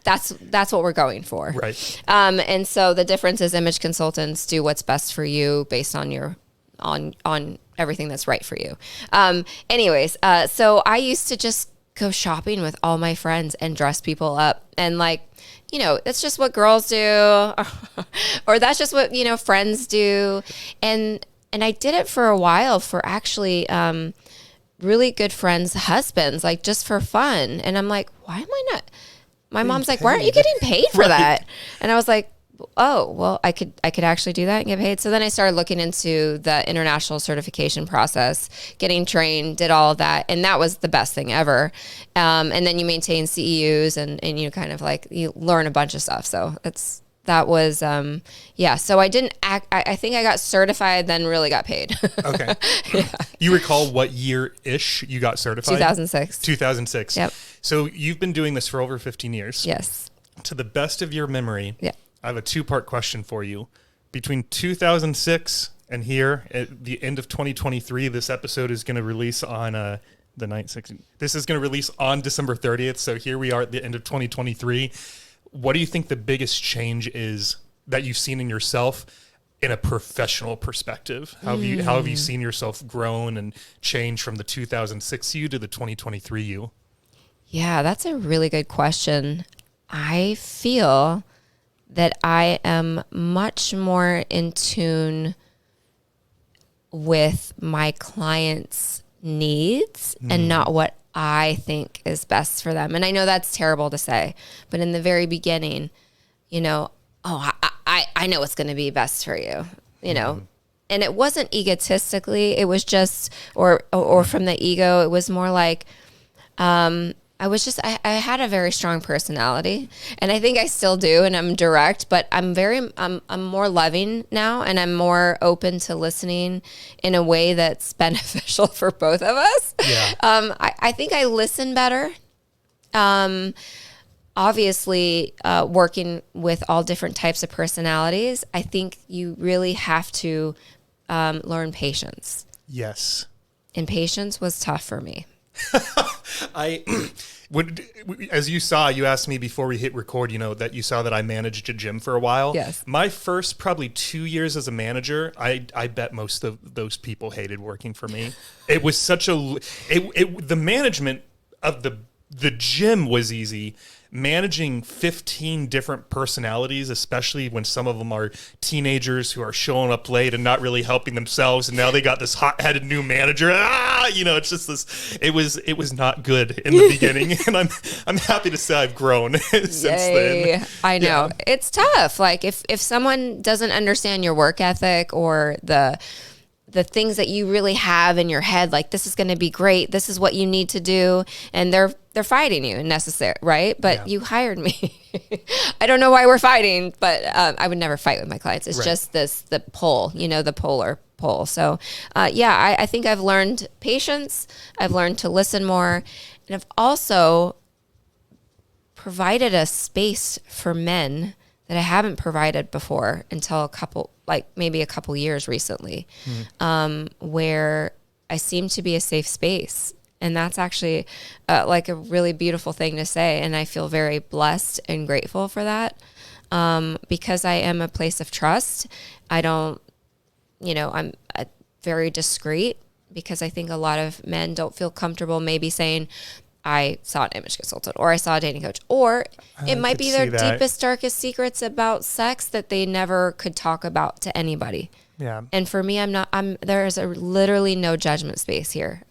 that's what we're going for. Right. And so the difference is image consultants do what's best for you based on your, on everything that's right for you. Anyways, so I used to just go shopping with all my friends and dress people up, and like, you know, it's just what girls do, or that's just what, you know, friends do. And I did it for a while for actually really good friends' husbands, like just for fun. And I'm like, why am I not? My mom's like, why aren't you getting paid for that? And I was like, oh, well, I could actually do that and get paid. So then I started looking into the international certification process, getting trained, did all of that. And that was the best thing ever. And then you maintain CEUs and you kind of like, you learn a bunch of stuff. So that was, yeah. So I didn't I think I got certified, then really got paid. Okay. Yeah. You recall what year-ish you got certified? 2006. 2006. Yep. So you've been doing this for over 15 years. Yes. To the best of your memory, Yeah. I have a two-part question for you. Between 2006 and here, at the end of 2023, this episode is going to release on the night 16. This is going to release on December 30th. So here we are at the end of 2023. What do you think the biggest change is that you've seen in yourself in a professional perspective? How have you seen yourself grown and change from the 2006 you to the 2023 you? Yeah, that's a really good question. I feel that I am much more in tune with my clients' needs and not what I think is best for them. And I know that's terrible to say, but in the very beginning, you know, I know what's going to be best for you, you know. And it wasn't egotistically, it was just, or from the ego, it was more like, I had a very strong personality, and I think I still do, and I'm direct, but I'm more loving now, and I'm more open to listening in a way that's beneficial for both of us. Yeah. I think I listen better. Obviously, working with all different types of personalities, I think you really have to learn patience. Yes. And patience was tough for me. As you saw, you asked me before we hit record, you know, that you saw that I managed a gym for a while. Yes. My first probably 2 years as a manager, I bet most of those people hated working for me. It was such the management of the gym was easy. Managing 15 different personalities, especially when some of them are teenagers who are showing up late and not really helping themselves, and now they got this hot-headed new manager. You know, it's just this. It was not good in the beginning, and I'm happy to say I've grown since then. I know. Yeah. It's tough. Like if someone doesn't understand your work ethic or the things that you really have in your head, like this is going to be great, this is what you need to do, and they're fighting you necessary, right? But you hired me. I don't know why we're fighting, but I would never fight with my clients. It's just the pull, you know, the polar pull. So I think I've learned patience. I've learned to listen more, and I've also provided a space for men that I haven't provided before until maybe a couple years recently, where I seem to be a safe space. And that's actually like a really beautiful thing to say. And I feel very blessed and grateful for that, because I am a place of trust. I don't, you know, I'm very discreet, because I think a lot of men don't feel comfortable maybe saying, I saw an image consultant, or I saw a dating coach, or it might be their deepest, darkest secrets about sex that they never could talk about to anybody. Yeah. And for me, there is literally no judgment space here.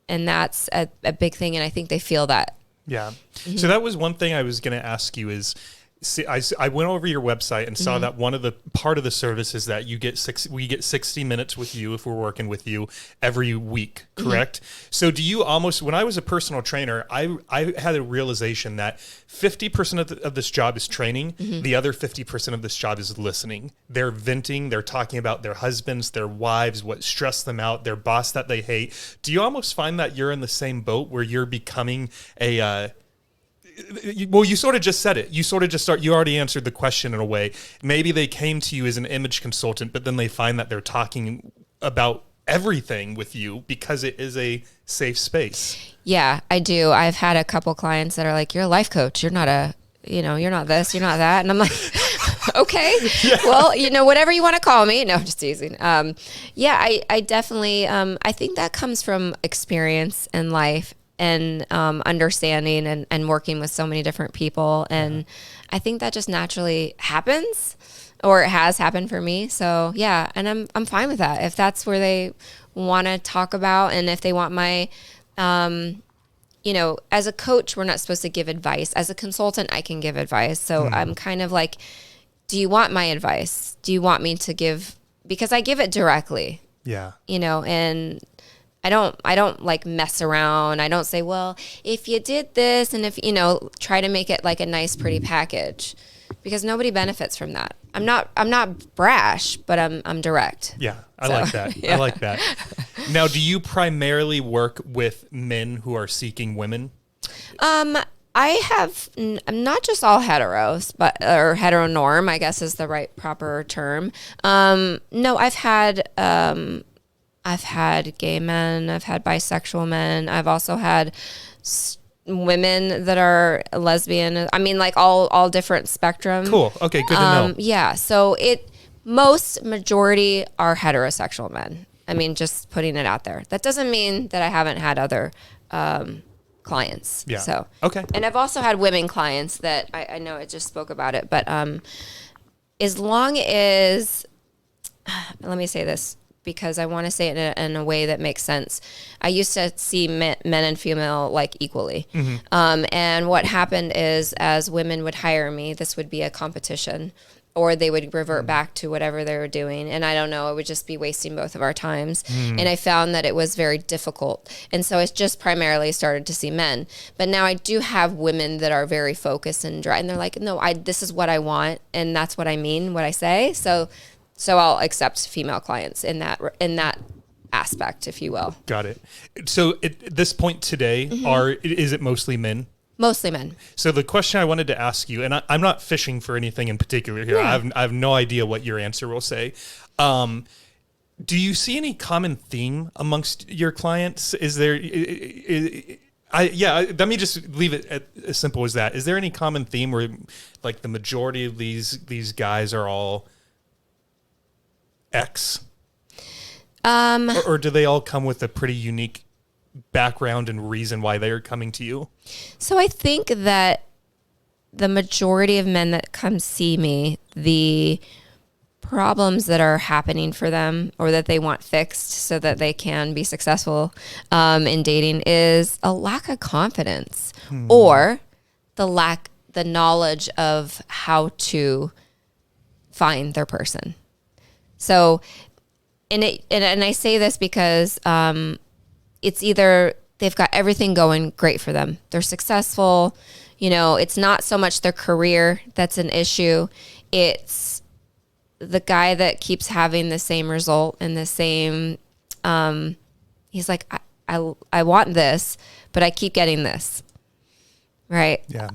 And that's a big thing. And I think they feel that. Yeah. Mm-hmm. So that was one thing I was going to ask you is, see, I went over your website and saw that one of the part of the service is that we get 60 minutes with you if we're working with you every week, correct? So do you when I was a personal trainer, I had a realization that 50% of this job is training. The other 50% of this job is listening. They're venting. They're talking about their husbands, their wives, what stressed them out, their boss that they hate. Do you almost find that you're in the same boat where you're becoming well, you sort of just said it. You sort of just you already answered the question in a way. Maybe they came to you as an image consultant, but then they find that they're talking about everything with you because it is a safe space. Yeah, I do. I've had a couple clients that are like, you're a life coach. You're not you're not this, you're not that. And I'm like, Okay. Yeah. Well, whatever you want to call me. No, just teasing. I definitely, I think that comes from experience in life and understanding and working with so many different people. And I think that just naturally happens, or it has happened for me. So yeah, and I'm fine with that. If that's where they want to talk about, and if they want my, as a coach, we're not supposed to give advice. As a consultant, I can give advice. So I'm kind of like, do you want my advice? Do you want me to give, because I give it directly. Yeah. And I don't like mess around. I don't say, well, if you did this, and if, try to make it like a nice, pretty package, because nobody benefits from that. I'm not brash, but I'm direct. Yeah. I like that. Yeah. I like that. Now, do you primarily work with men who are seeking women? I have not just all heteros, or heteronorm, I guess is the right proper term. No, I've had gay men, I've had bisexual men, I've also had women that are lesbian. I mean, like all different spectrum. Cool. Okay, good to know. Yeah. So majority are heterosexual men. I mean, just putting it out there. That doesn't mean that I haven't had other clients. Yeah. So okay. And I've also had women clients that I know I just spoke about it, but as long as let me say this, because I want to say it in a way that makes sense. I used to see men and female like equally. And what happened is, as women would hire me, this would be a competition, or they would revert back to whatever they were doing. And I don't know, it would just be wasting both of our times. And I found that it was very difficult. And so it's just primarily started to see men. But now I do have women that are very focused and dry. And they're like, no, this is what I want. And that's what I mean, what I say. So I'll accept female clients in that aspect, if you will. Got it. So at this point today, is it mostly men? Mostly men. So the question I wanted to ask you, and I'm not fishing for anything in particular here. Yeah. I have no idea what your answer will say. Do you see any common theme amongst your clients? Is there? Let me just leave it as simple as that. Is there any common theme where, like, the majority of these guys are all X? Or do they all come with a pretty unique background and reason why they are coming to you? So I think that the majority of men that come see me, the problems that are happening for them, or that they want fixed so that they can be successful in dating, is a lack of confidence, or the knowledge of how to find their person. So, and I say this because it's either they've got everything going great for them, they're successful, it's not so much their career that's an issue, it's the guy that keeps having the same result and the same, he's like, I want this, but I keep getting this. Right. Yeah.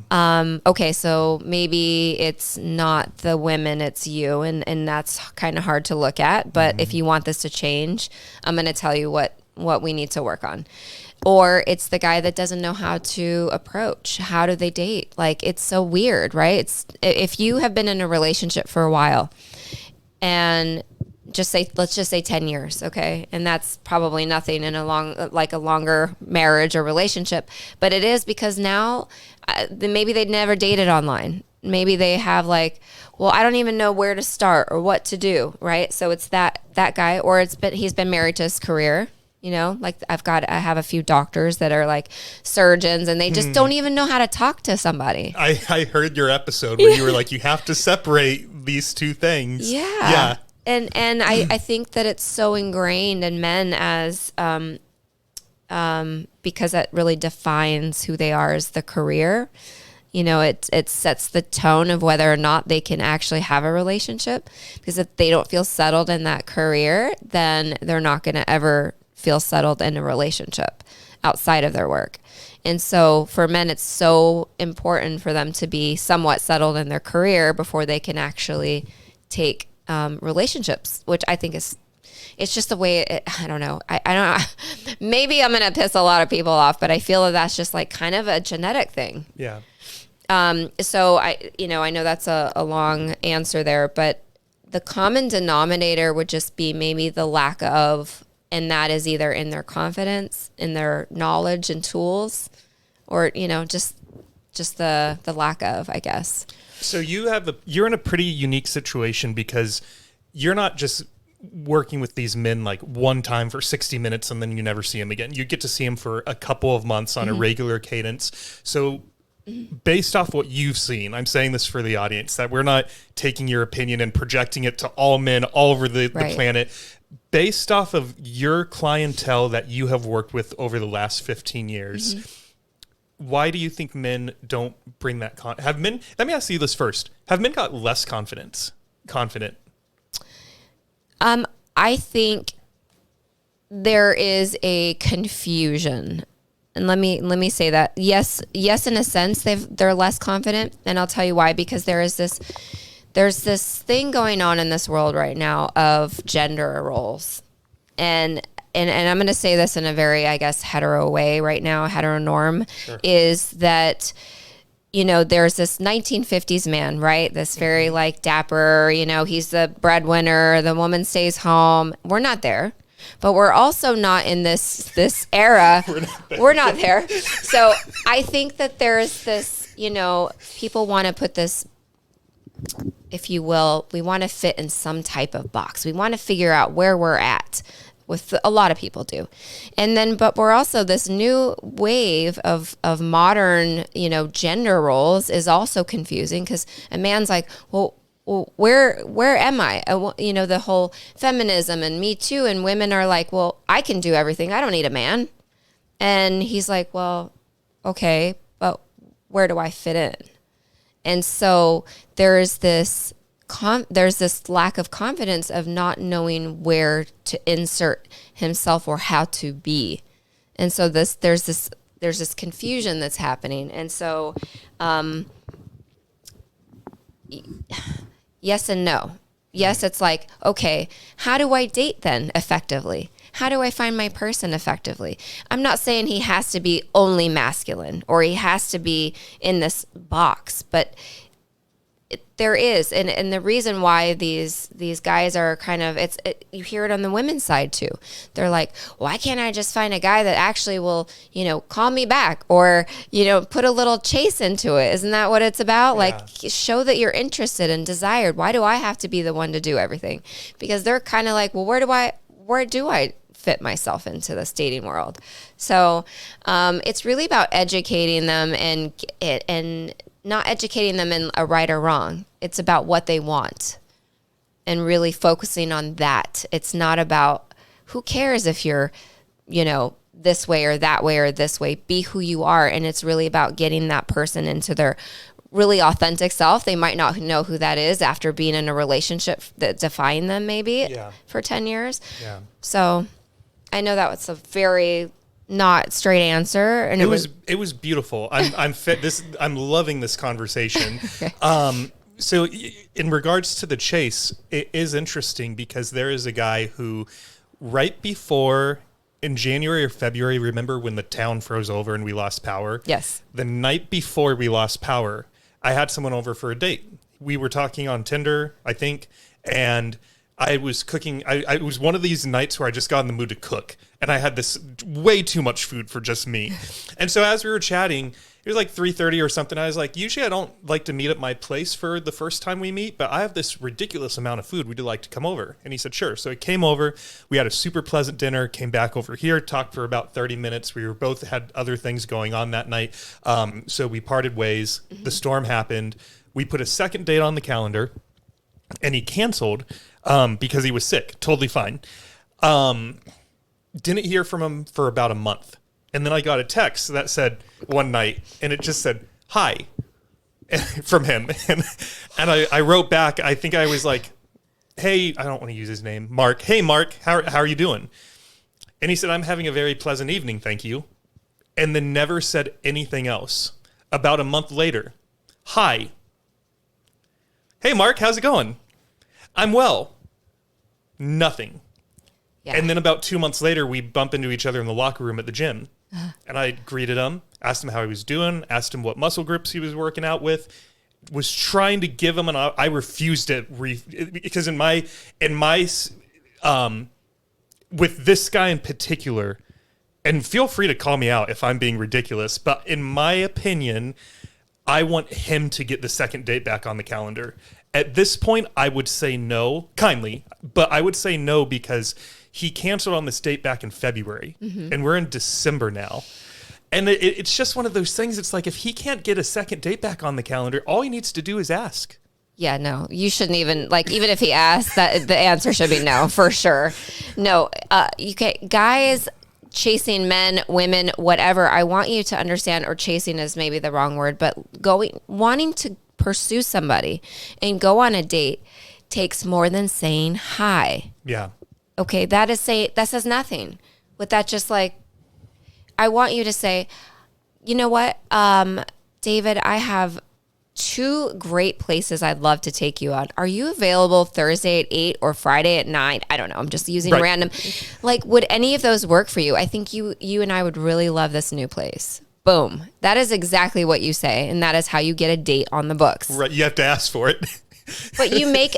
Okay. So maybe it's not the women, it's you. And that's kind of hard to look at. But if you want this to change, I'm going to tell you what we need to work on. Or it's the guy that doesn't know how to approach. How do they date? Like, it's so weird, right? If you have been in a relationship for a while, and let's just say 10 years, okay? And that's probably nothing in a longer marriage or relationship, but it is, because now maybe they'd never dated online. Maybe they have like, well, I don't even know where to start or what to do, right? So it's that guy, or he's been married to his career. Like I have a few doctors that are like surgeons, and they just don't even know how to talk to somebody. I heard your episode where you were like, you have to separate these two things. Yeah. Yeah. And I think that it's so ingrained in men as because that really defines who they are as the career. It sets the tone of whether or not they can actually have a relationship, because if they don't feel settled in that career, then they're not going to ever feel settled in a relationship outside of their work. And so for men, it's so important for them to be somewhat settled in their career before they can actually take relationships, which I think it's just the way I don't know. I don't maybe I'm going to piss a lot of people off, but I feel that that's just like kind of a genetic thing. Yeah. So I know that's a long answer there, but the common denominator would just be maybe the lack of, and that is either in their confidence, in their knowledge and tools, or, just the lack of, I guess. So you're in a pretty unique situation because you're not just working with these men like one time for 60 minutes and then you never see them again. You get to see them for a couple of months on a regular cadence. So based off what you've seen, I'm saying this for the audience, that we're not taking your opinion and projecting it to all men all over the planet. Based off of your clientele that you have worked with over the last 15 years, why do you think men don't bring that have men, let me ask you this first. Have men got less confident? I think there is a confusion. And let me say that. Yes, in a sense, they're less confident. And I'll tell you why, because there's this thing going on in this world right now of gender roles. And I'm going to say this in a very, I guess, hetero way right now, heteronorm, is that, there's this 1950s man, right? This very like dapper, he's the breadwinner, the woman stays home. We're not there, but we're also not in this era. We're not there. So I think that there's this, people want to put this, if you will, we want to fit in some type of box. We want to figure out where we're at. A lot of people do. And then, but we're also, this new wave of modern, gender roles is also confusing, because a man's like, well, where am I? The whole feminism and Me Too, and women are like, well, I can do everything. I don't need a man. And he's like, well, okay, but where do I fit in? And so there's this lack of confidence of not knowing where to insert himself or how to be. And so there's this confusion that's happening. And so, yes and no. Yes, it's like, okay, how do I date then effectively? How do I find my person effectively? I'm not saying he has to be only masculine or he has to be in this box, but there is, and the reason why these guys are kind of, you hear it on the women's side too. They're like, why can't I just find a guy that actually will, call me back, or, put a little chase into it? Isn't that what it's about? Yeah. Like, show that you're interested and desired. Why do I have to be the one to do everything? Because they're kind of like, well, where do I fit myself into this dating world? So it's really about educating them and not educating them in a right or wrong. It's about what they want and really focusing on that. It's not about, who cares if you're, this way or that way or this way. Be who you are. And it's really about getting that person into their really authentic self. They might not know who that is after being in a relationship that defined them maybe for 10 years. Yeah. So I know that was a very not straight answer, and it was beautiful. I'm loving this conversation. Okay. So in regards to the chase, it is interesting because there is a guy who, right before, in January or February, remember when the town froze over and we lost power? Yes. The night before we lost power, I had someone over for a date. We were talking on Tinder, I think, and I was cooking. It was one of these nights where I just got in the mood to cook, and I had this way too much food for just me. And so as we were chatting, it was like 3:30 or something. I was like, usually I don't like to meet at my place for the first time we meet, but I have this ridiculous amount of food. Would you like to come over? And he said, sure. So he came over. We had a super pleasant dinner, came back over here, talked for about 30 minutes. We were both had other things going on that night. So we parted ways. Mm-hmm. The storm happened. We put a second date on the calendar, and he canceled because he was sick. Totally fine. Didn't hear from him for about a month. And then I got a text that said one night, and it just said, hi, from him. And I wrote back, I think I was like, hey, I don't want to use his name, Mark. Hey, Mark, how are you doing? And he said, I'm having a very pleasant evening, thank you. And then never said anything else. About a month later, hi. Hey, Mark, how's it going? I'm well. Nothing. Yeah. And then about 2 months later, we bump into each other in the locker room at the gym. And I greeted him, asked him how he was doing, asked him what muscle groups he was working out with, was trying to give him I refused it because in my with this guy in particular, and feel free to call me out if I'm being ridiculous, but in my opinion, I want him to get the second date back on the calendar. At this point, I would say no, kindly, but I would say no because he canceled on this date back in February, and we're in December now. And it's just one of those things. It's like if he can't get a second date back on the calendar, all he needs to do is ask. Yeah, no, you shouldn't even, like, even if he asks, that the answer should be no, for sure. No, guys chasing men, women, whatever, I want you to understand, or chasing is maybe the wrong word, but wanting to pursue somebody and go on a date takes more than saying hi. Yeah. Okay, that says nothing. With that, just like, I want you to say, you know what, David, I have 2 great places I'd love to take you on. Are you available Thursday at 8 or Friday at 9? I don't know. I'm just using random. Like, would any of those work for you? I think you and I would really love this new place. Boom. That is exactly what you say, and that is how you get a date on the books. Right. You have to ask for it. But you make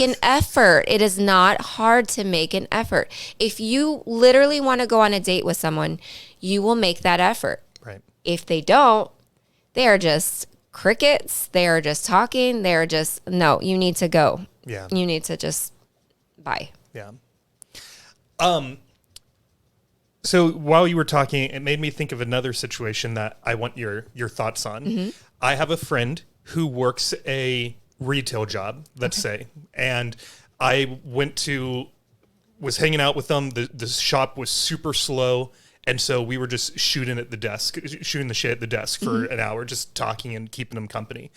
an effort. It is not hard to make an effort. If you literally want to go on a date with someone, you will make that effort. Right. If they don't, they are just crickets. They are just talking. They're just, no, you need to go. Yeah. You need to just bye. Yeah. So while you were talking, it made me think of another situation that I want your thoughts on. I have a friend who works a retail job, let's say, and I was hanging out with them. The shop was super slow. And so we were just shooting the shit at the desk for an hour, just talking and keeping them company.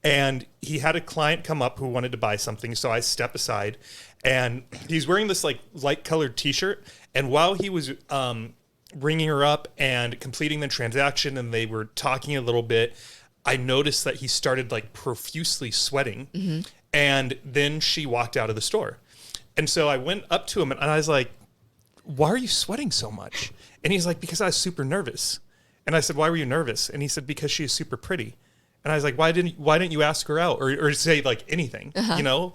And he had a client come up who wanted to buy something. So I step aside, and he's wearing this like light colored t-shirt. And while he was ringing her up and completing the transaction, and they were talking a little bit, I noticed that he started like profusely sweating. And then she walked out of the store. And so I went up to him and I was like, why are you sweating so much? And he's like, because I was super nervous. And I said, why were you nervous? And he said, because she is super pretty. And I was like, why didn't you ask her out or say like anything,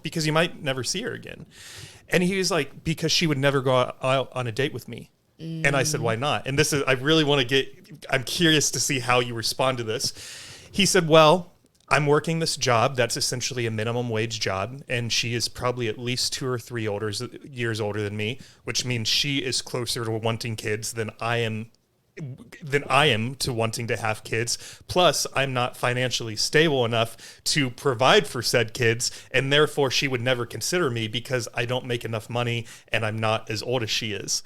because you might never see her again. And he was like, because she would never go out on a date with me. And I said, why not? And I'm curious to see how you respond to this. He said, well, I'm working this job that's essentially a minimum wage job, and she is probably at least 2 or 3 years older than me, which means she is closer to wanting kids than I am to wanting to have kids. Plus, I'm not financially stable enough to provide for said kids, and therefore she would never consider me because I don't make enough money and I'm not as old as she is.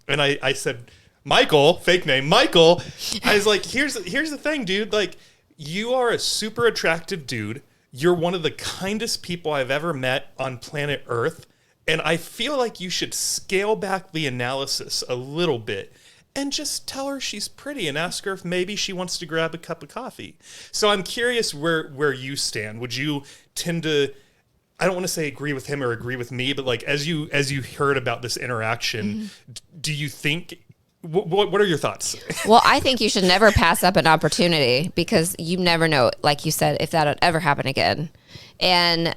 And I said, Michael, fake name, Michael, I was like, here's the thing, dude, like, you are a super attractive dude. You're one of the kindest people I've ever met on planet Earth. And I feel like you should scale back the analysis a little bit and just tell her she's pretty and ask her if maybe she wants to grab a cup of coffee. So I'm curious where you stand. Would you tend to, I don't want to say agree with him or agree with me, but like as you heard about this interaction, do you think, what are your thoughts? Well, I think you should never pass up an opportunity because you never know, like you said, if that would ever happen again. And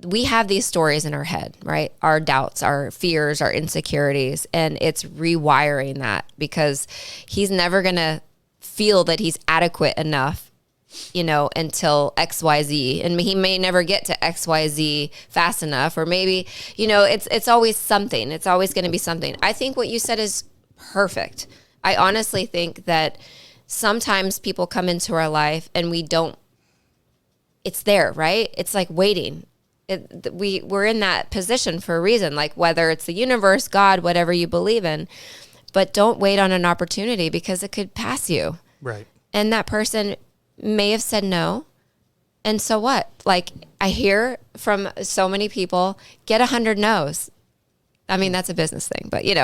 we have these stories in our head, right? Our doubts, our fears, our insecurities, and it's rewiring that because he's never going to feel that he's adequate enough, until XYZ, and he may never get to XYZ fast enough, or maybe, it's always something. It's always going to be something. I think what you said is perfect. I honestly think that sometimes people come into our life and it's there, right? It's like waiting. We're in that position for a reason, like whether it's the universe, God, whatever you believe in, but don't wait on an opportunity because it could pass you. Right. And that person may have said no. And so what? Like I hear from so many people, get 100 no's. I mean, that's a business thing, but Yeah.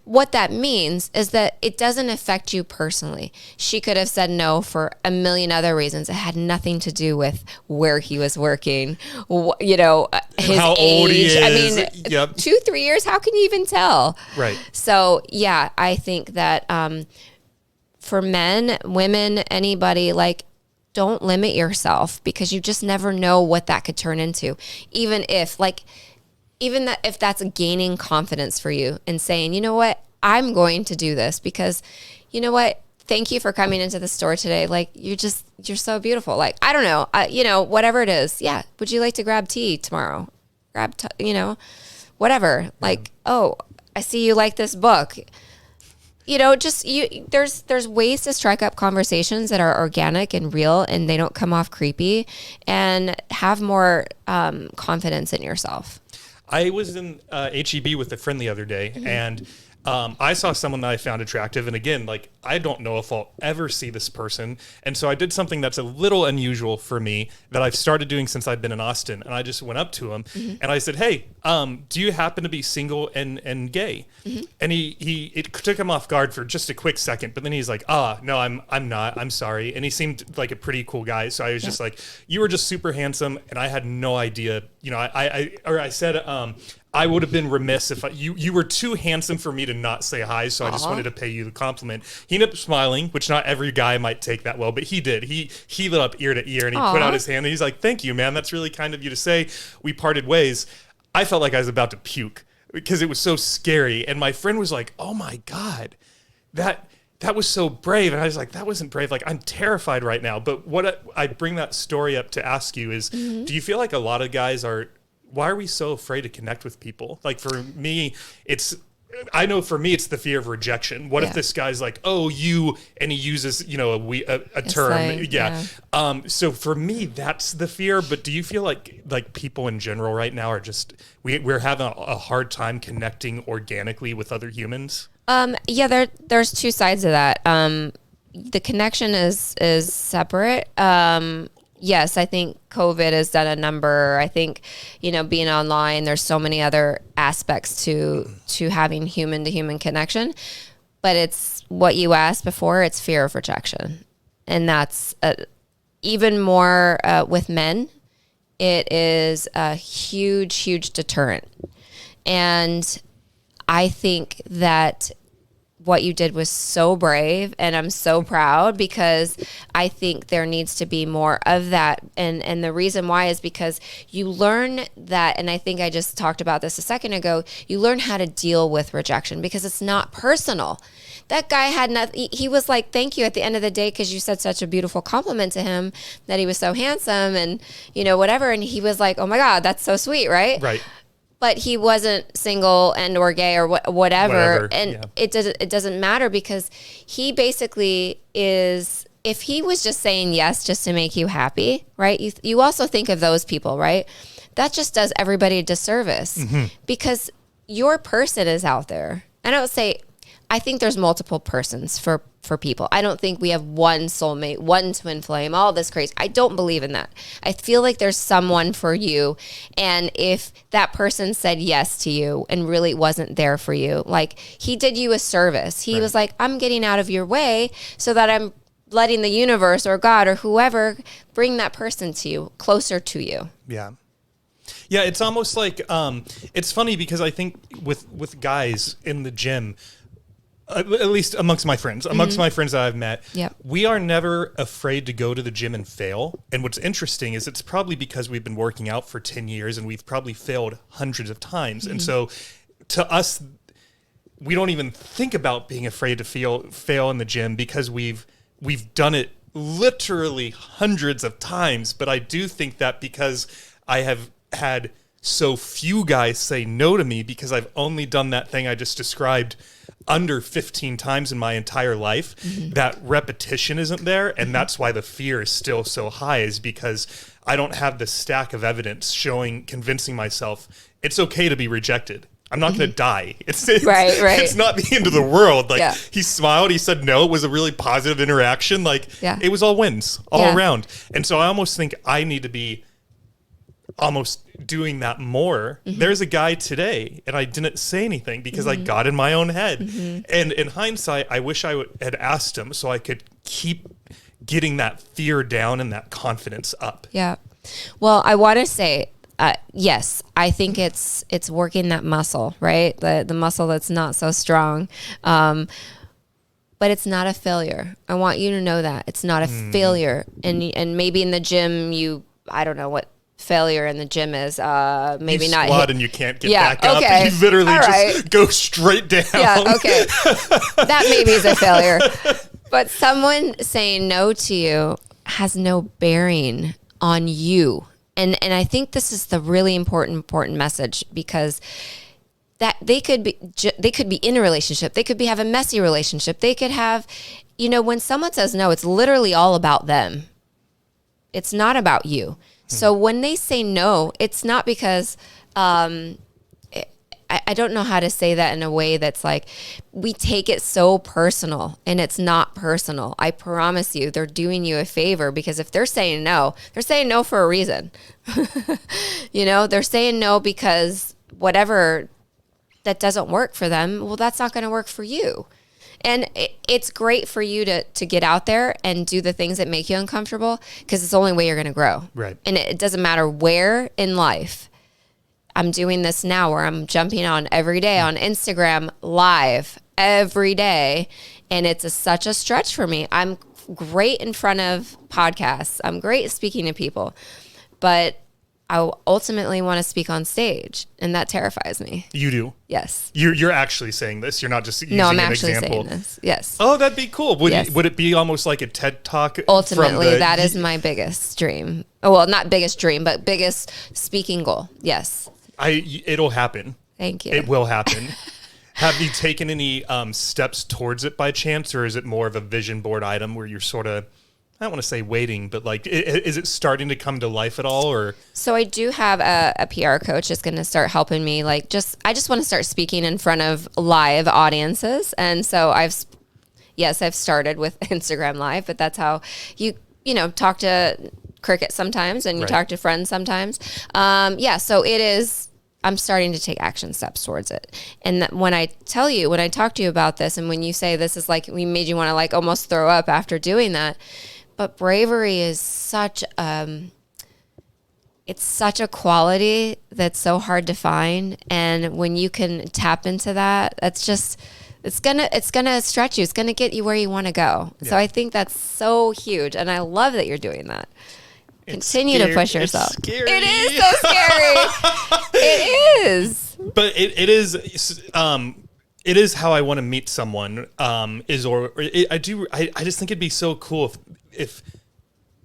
What that means is that it doesn't affect you personally. She could have said no for a million other reasons. It had nothing to do with where he was working, his how age. old he is. I mean, Yep. 2-3 years, how can you even tell? Right. So yeah, I think that for men, women, anybody, like, don't limit yourself, because you just never know what that could turn into. Even if that's gaining confidence for you and saying, you know what, I'm going to do this because, you know what, thank you for coming into the store today. Like, you're so beautiful. Like, I don't know, whatever it is. Yeah. Would you like to grab tea tomorrow? Whatever. Like, oh, I see you like this book. There's ways to strike up conversations that are organic and real, and they don't come off creepy, and have more confidence in yourself. I was in HEB with a friend the other day, and I saw someone that I found attractive. And again, like, I don't know if I'll ever see this person. And so I did something that's a little unusual for me that I've started doing since I've been in Austin. And I just went up to him and I said, hey, do you happen to be single and gay? And it took him off guard for just a quick second. But then he's like, no, I'm not. I'm sorry. And he seemed like a pretty cool guy. So I was just like, you were just super handsome. And I had no idea, I said, I would have been remiss if you were too handsome for me to not say hi, so I just wanted to pay you the compliment. He ended up smiling, which not every guy might take that well, but he did. He lit up ear to ear, and he put out his hand, and he's like, thank you, man. That's really kind of you to say. We parted ways. I felt like I was about to puke because it was so scary, and my friend was like, oh my God, that was so brave. And I was like, that wasn't brave. Like, I'm terrified right now. But what I bring that story up to ask you is, do you feel like a lot of guys why are we so afraid to connect with people? Like, for me, I know for me, it's the fear of rejection. What if this guy's like, oh, you, and he uses, a term. So for me, that's the fear. But do you feel like people in general right now are just, we're having a hard time connecting organically with other humans? There's two sides of that. The connection is separate. Yes, I think COVID has done a number. I think, being online, there's so many other aspects to having human to human connection, but it's what you asked before. It's fear of rejection. And that's even more with men. It is a huge, huge deterrent. And I think that what you did was so brave, and I'm so proud, because I think there needs to be more of that. And the reason why is because you learn that, and I think I just talked about this a second ago, you learn how to deal with rejection because it's not personal. That guy had nothing. He was like, thank you at the end of the day, because you said such a beautiful compliment to him that he was so handsome and, whatever. And he was like, oh my God, that's so sweet, right? Right. But he wasn't single and or gay or whatever. And it doesn't matter, because he basically is, if he was just saying yes just to make you happy, right? You also think of those people, right? That just does everybody a disservice, because your person is out there. I think there's multiple persons for people. I don't think we have one soulmate, one twin flame, all this crazy. I don't believe in that. I feel like there's someone for you. And if that person said yes to you and really wasn't there for you, like, he did you a service. He was like, I'm getting out of your way so that I'm letting the universe or God or whoever bring that person to you, closer to you. Yeah. Yeah, it's almost like, it's funny because I think with guys in the gym, at least amongst my friends that I've met, we are never afraid to go to the gym and fail. And what's interesting is it's probably because we've been working out for 10 years and we've probably failed hundreds of times. And so to us, we don't even think about being afraid to fail in the gym, because we've done it literally hundreds of times. But I do think that because I have had so few guys say no to me, because I've only done that thing I just described under 15 times in my entire life, that repetition isn't there. And that's why the fear is still so high, is because I don't have the stack of evidence convincing myself it's okay to be rejected. I'm not going to die. It's right. It's not the end of the world. Like, he smiled, he said no, it was a really positive interaction. Like, it was all wins all around. And so I almost think I need to be almost doing that more. There's a guy today, and I didn't say anything because I got in my own head. And in hindsight, I wish I had asked him so I could keep getting that fear down and that confidence up. Yeah. Well, I want to say, yes, I think it's working that muscle, right? The muscle that's not so strong. But it's not a failure. I want you to know that it's not a failure. And maybe in the gym, I don't know what failure in the gym is. Maybe you not squat and you can't get back up. And you literally just go straight down. Yeah. Okay. That maybe is a failure. But someone saying no to you has no bearing on you. And I think this is the really important message, because that they could be in a relationship. They could have a messy relationship. They could have, when someone says no, it's literally all about them. It's not about you. So when they say no, it's not because, I don't know how to say that in a way that's like, we take it so personal, and it's not personal. I promise you, they're doing you a favor, because if they're saying no for a reason. They're saying no because whatever that doesn't work for them, well, that's not going to work for you. And it's great for you to get out there and do the things that make you uncomfortable, because it's the only way you're going to grow. Right. And it doesn't matter where in life. I'm doing this now where I'm jumping on every day on Instagram live every day. And it's such a stretch for me. I'm great in front of podcasts. I'm great speaking to people, but I ultimately want to speak on stage, and that terrifies me. You do? Yes. You're actually saying this. You're not just using I'm an actually example. saying this. Yes. Oh, that'd be cool. Would Yes. would it be almost like a TED Talk? Ultimately, that is my biggest dream. Well, not biggest dream, but biggest speaking goal. Yes. It'll happen. Thank you. It will happen. Have you taken any steps towards it by chance, or is it more of a vision board item where you're sort of, I don't want to say waiting, but like, is it starting to come to life at all? Or so I do have a PR coach that's going to start helping me. I just want to start speaking in front of live audiences, and so I've started with Instagram Live, but that's how you talk to cricket sometimes, and you talk to friends sometimes. So it is. I'm starting to take action steps towards it. And when I talk to you about this, and when you say this is like, we made you want to like almost throw up after doing that, but bravery is it's such a quality that's so hard to find. And when you can tap into that, it's gonna stretch you. It's gonna get you where you want to go. Yeah. So I think that's so huge, and I love that you're doing that. Continue to push yourself. It's scary. It is so scary. It is. But it is how I want to meet someone. I just think it'd be so cool if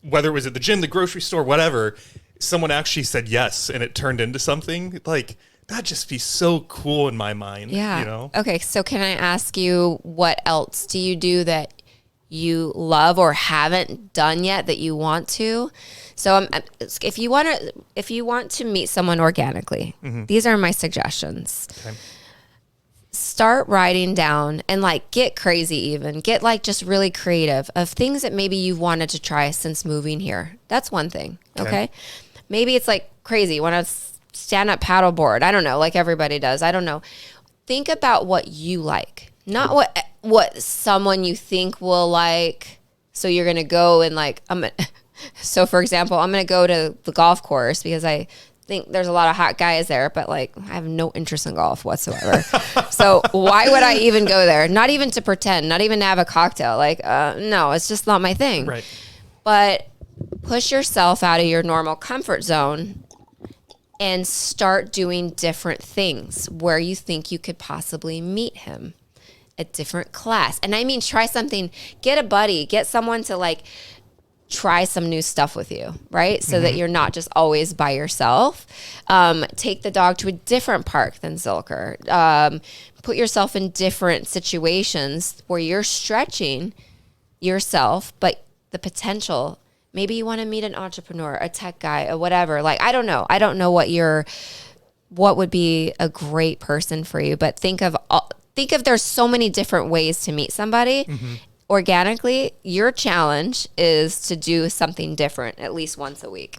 whether it was at the gym, the grocery store, whatever, someone actually said yes and it turned into something like. That'd just be so cool in my mind. Yeah. Okay. So can I ask you, what else do you do that you love or haven't done yet that you want to? So if you want to meet someone organically, these are my suggestions. Okay. Start writing down and get crazy, even get just really creative of things that maybe you've wanted to try since moving here. That's one thing. Okay. Maybe it's crazy. You want to stand up paddleboard. I don't know, like everybody does. I don't know. Think about what you like, not what someone you think will like. So you're going to go and so for example, I'm going to go to the golf course because I think there's a lot of hot guys there, but I have no interest in golf whatsoever. So why would I even go there? Not even to pretend, not even to have a cocktail. No, it's just not my thing. Right. But push yourself out of your normal comfort zone and start doing different things where you think you could possibly meet him. A different class. And I mean, try something, get a buddy, get someone to try some new stuff with you, right? So that you're not just always by yourself. Take the dog to a different park than Zilker. Put yourself in different situations where you're stretching yourself, but the potential, maybe you want to meet an entrepreneur, a tech guy, or whatever. I don't know. I don't know what would be a great person for you, but think of there's so many different ways to meet somebody. Organically. Your challenge is to do something different at least once a week.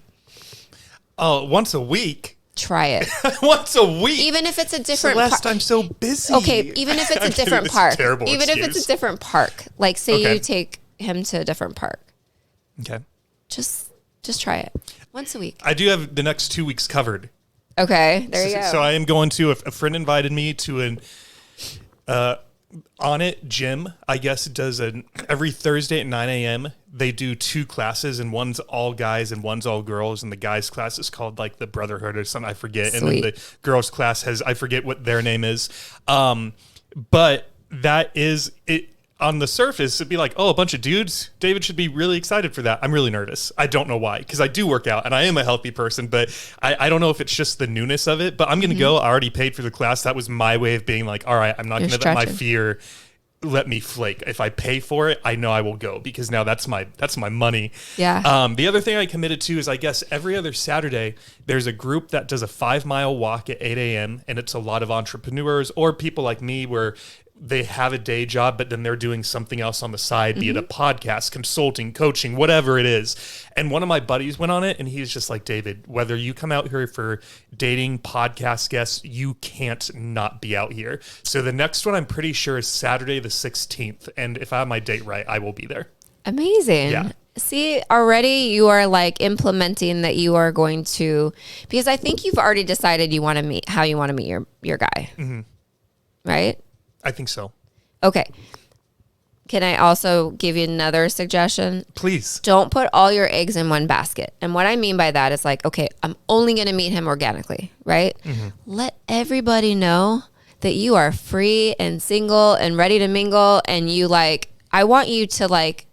Oh, once a week? Try it. Once a week? Even if it's a different Celeste, I'm so busy. Okay, even if it's a different park. Even if it's a different park. Like, say you take him to a different park. Okay. Just try it. Once a week. I do have the next 2 weeks covered. Okay, there you go. So I am going to, a friend invited me to an On It gym, I guess it does every Thursday at 9 a.m. They do 2 classes, and one's all guys and one's all girls. And the guys' class is called like the Brotherhood or something, I forget. Sweet. And then the girls' class has, I forget what their name is. But that is it. On the surface, it'd be like, oh, a bunch of dudes. David should be really excited for that. I'm really nervous. I don't know why, because I do work out and I am a healthy person, but I don't know if it's just the newness of it. But I'm going to go. I already paid for the class. That was my way of being like, all right, I'm not going to let my fear let me flake. If I pay for it, I know I will go, because now that's my money. Yeah. The other thing I committed to is, I guess every other Saturday, there's a group that does a 5-mile walk at 8 a.m. And it's a lot of entrepreneurs or people like me where they have a day job, but then they're doing something else on the side, be it a podcast, consulting, coaching, whatever it is. And one of my buddies went on it, and he's just like, David, whether you come out here for dating, podcast guests, you can't not be out here. So the next one I'm pretty sure is Saturday the 16th. And if I have my date right, I will be there. Amazing. Yeah. See, already you are like implementing that you are going to, because I think you've already decided you want to meet, how you want to meet your guy. Mm-hmm. Right? I think so. Okay. Can I also give you another suggestion? Please. Don't put all your eggs in one basket. And what I mean by that is like, okay, I'm only going to meet him organically, right? Mm-hmm. Let everybody know that you are free and single and ready to mingle. And you like, I want you to like,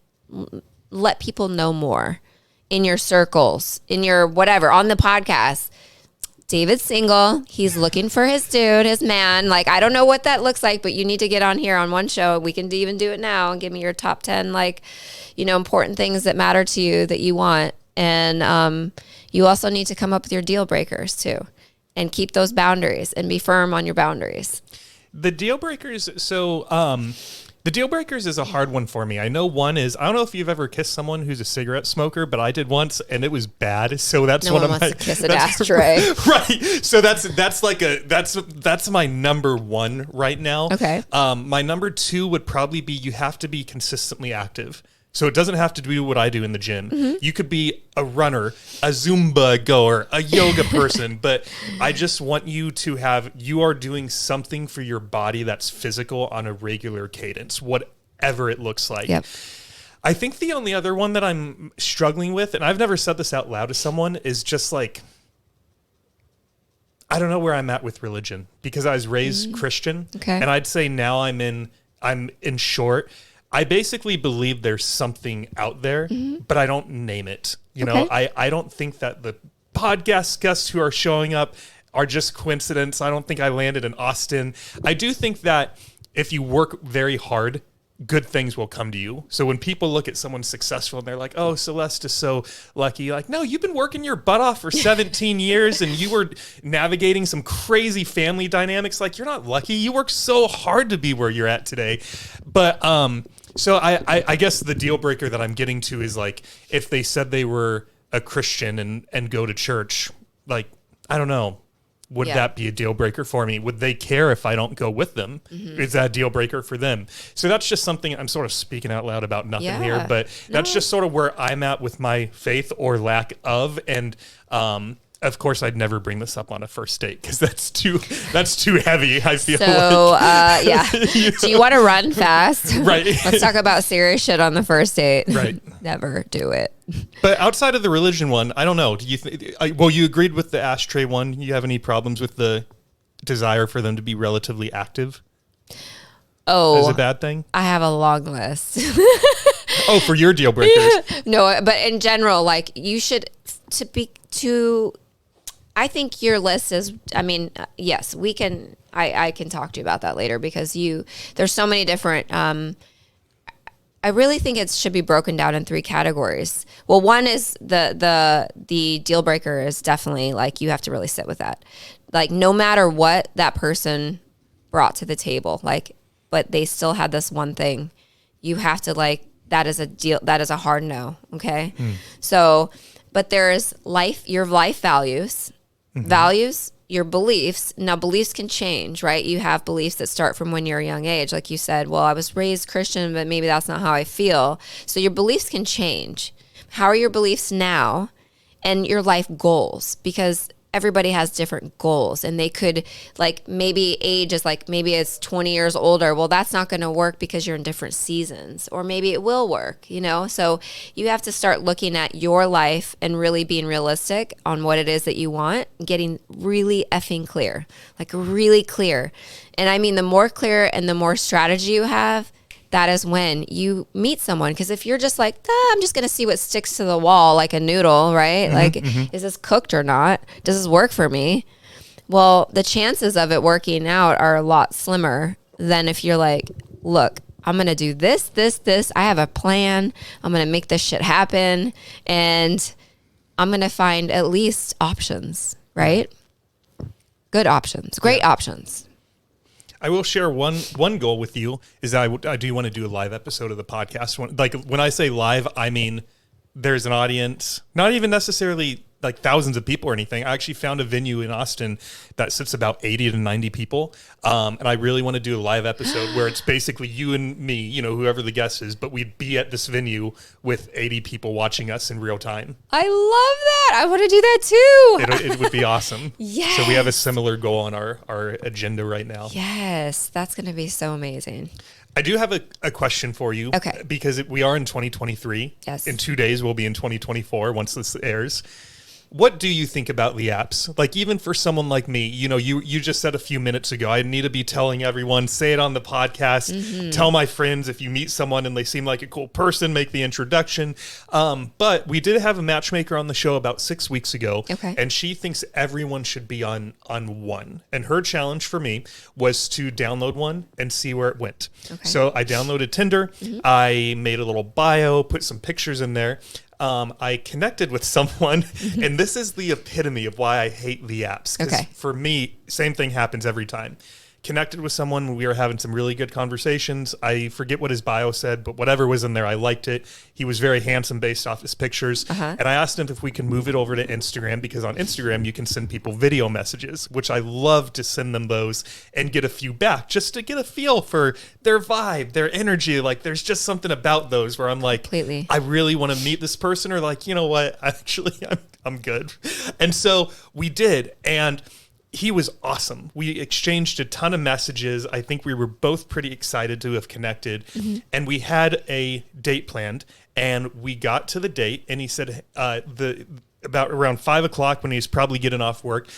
let people know more in your circles, in your whatever, on the podcast. David's single. He's looking for his dude, his man. Like, I don't know what that looks like, but you need to get on here on one show. We can even do it now and give me your top 10, like, you know, important things that matter to you that you want. And you also need to come up with your deal breakers too, and keep those boundaries and be firm on your boundaries. The deal breakers. So, the deal breakers is a hard one for me. I know one is, I don't know if you've ever kissed someone who's a cigarette smoker, but I did once and it was bad. So that's no one one of wants my to kiss an ashtray. Right. So that's my number one right now. Okay. My number 2 would probably be, you have to be consistently active. So it doesn't have to do what I do in the gym. Mm-hmm. You could be a runner, a Zumba goer, a yoga person, but I just want you to have, you are doing something for your body that's physical on a regular cadence, whatever it looks like. Yep. I think the only other one that I'm struggling with, and I've never said this out loud to someone, is just like, I don't know where I'm at with religion, because I was raised Christian. Okay. And I'd say now I'm in short, I basically believe there's something out there, but I don't name it. You know, I don't think that the podcast guests who are showing up are just coincidence. I don't think I landed in Austin. I do think that if you work very hard, good things will come to you. So when people look at someone successful and they're like, oh, Celeste is so lucky. Like, no, you've been working your butt off for 17 years and you were navigating some crazy family dynamics. Like, you're not lucky. You worked so hard to be where you're at today. But, so I guess the deal breaker that I'm getting to is like, if they said they were a Christian and go to church, like, I don't know. Would that be a deal breaker for me? Would they care if I don't go with them? Mm-hmm. Is that a deal breaker for them? So that's just something I'm sort of speaking out loud about nothing here, but that's just sort of where I'm at with my faith or lack of. And, of course, I'd never bring this up on a first date because that's too heavy. I feel like. Yeah. Do you want to run fast? Right. Let's talk about serious shit on the first date. Right. Never do it. But outside of the religion one, I don't know. Do you well, you agreed with the ashtray one. You have any problems with the desire for them to be relatively active? Oh, is a bad thing? I have a long list. Oh, for your deal breakers. No, but in general, like you should I think your list is, I mean, yes, we can, I can talk to you about that later because there's so many different, I really think it should be broken down in 3 categories. Well, one is the deal breaker is definitely like, you have to really sit with that. Like no matter what that person brought to the table, like, but they still had this one thing, you have to like, that is a deal, that is a hard no. Okay. So but there's your life values, your beliefs. Now, beliefs can change, right? You have beliefs that start from when you're a young age. Like you said, well, I was raised Christian, but maybe that's not how I feel. So your beliefs can change. How are your beliefs now? And your life goals, because everybody has different goals, and they could, like, maybe age is like, maybe it's 20 years older. Well, that's not going to work because you're in different seasons, or maybe it will work, you know? So you have to start looking at your life and really being realistic on what it is that you want, getting really effing clear, like really clear. And I mean, the more clear and the more strategy you have, that is when you meet someone. Because if you're just like, I'm just going to see what sticks to the wall like a noodle, right? Is this cooked or not? Does this work for me? Well, the chances of it working out are a lot slimmer than if you're like, look, I'm going to do this. I have a plan. I'm going to make this shit happen. And I'm going to find at least options, right? Good options, great options. I will share one goal with you is that I do want to do a live episode of the podcast. When I say live, I mean there's an audience, not even necessarily like thousands of people or anything. I actually found a venue in Austin that sits about 80 to 90 people. And I really want to do a live episode where it's basically you and me, you know, whoever the guest is, but we'd be at this venue with 80 people watching us in real time. I love that. I want to do that too. It would be awesome. Yes. So we have a similar goal on our agenda right now. Yes. That's going to be so amazing. I do have a question for you. Okay. Because we are in 2023. Yes. In 2 days, we'll be in 2024 once this airs. What do you think about the apps? Like, even for someone like me, you know, you just said a few minutes ago, I need to be telling everyone, say it on the podcast, tell my friends if you meet someone and they seem like a cool person, make the introduction. But we did have a matchmaker on the show about 6 weeks ago, and she thinks everyone should be on one. And her challenge for me was to download one and see where it went. So I downloaded Tinder. I made a little bio, put some pictures in there. I connected with someone, and this is the epitome of why I hate the apps. Because for me, same thing happens every time. Connected with someone, we were having some really good conversations. I forget what his bio said, but whatever was in there, I liked it. He was very handsome based off his pictures. And I asked him if we can move it over to Instagram, because on Instagram, you can send people video messages, which I love to send them those and get a few back just to get a feel for their vibe, their energy. Like, there's just something about those where I'm like, I really want to meet this person, or like, you know what? Actually, I'm good. And so we did. And he was awesome. We exchanged a ton of messages. I think we were both pretty excited to have connected. And we had a date planned, and we got to the date, and he said about around 5 o'clock when he was probably getting off work,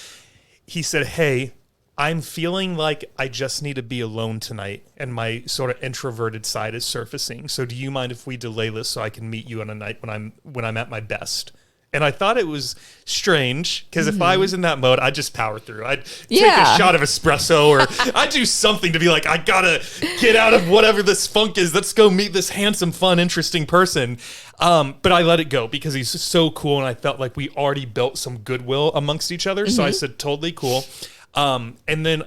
he said, hey, I'm feeling like I just need to be alone tonight, and my sort of introverted side is surfacing. So do you mind if we delay this so I can meet you on a night when I'm at my best? And I thought it was strange, because if I was in that mode, I'd just power through. I'd take a shot of espresso, or I'd do something to be like, I gotta get out of whatever this funk is. Let's go meet this handsome, fun, interesting person. But I let it go because he's so cool, and I felt like we already built some goodwill amongst each other. So I said, totally cool. And then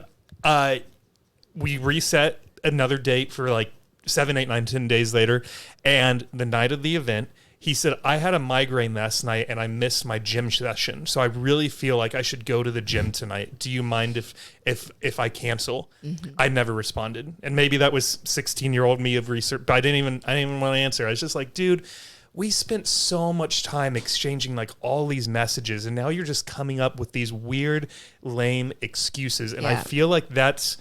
we reset another date for like 7, 8, 9, 10 days later. And the night of the event, he said, I had a migraine last night and I missed my gym session. So I really feel like I should go to the gym tonight. Do you mind if I cancel? I never responded. And maybe that was 16-year-old me of research, but I didn't even want to answer. I was just like, dude, we spent so much time exchanging like all these messages, and now you're just coming up with these weird, lame excuses. And I feel like that's,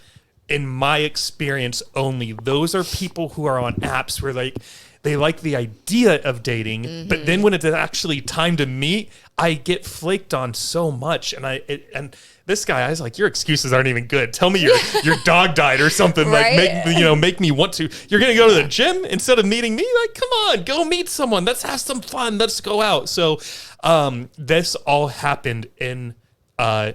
in my experience only, those are people who are on apps where like, they like the idea of dating, but then when it's actually time to meet, I get flaked on so much. And this guy, I was like, your excuses aren't even good. Tell me your dog died or something. Right? Like, make me want to. You're gonna go to the gym instead of meeting me? Like, come on, go meet someone. Let's have some fun. Let's go out. So, this all happened in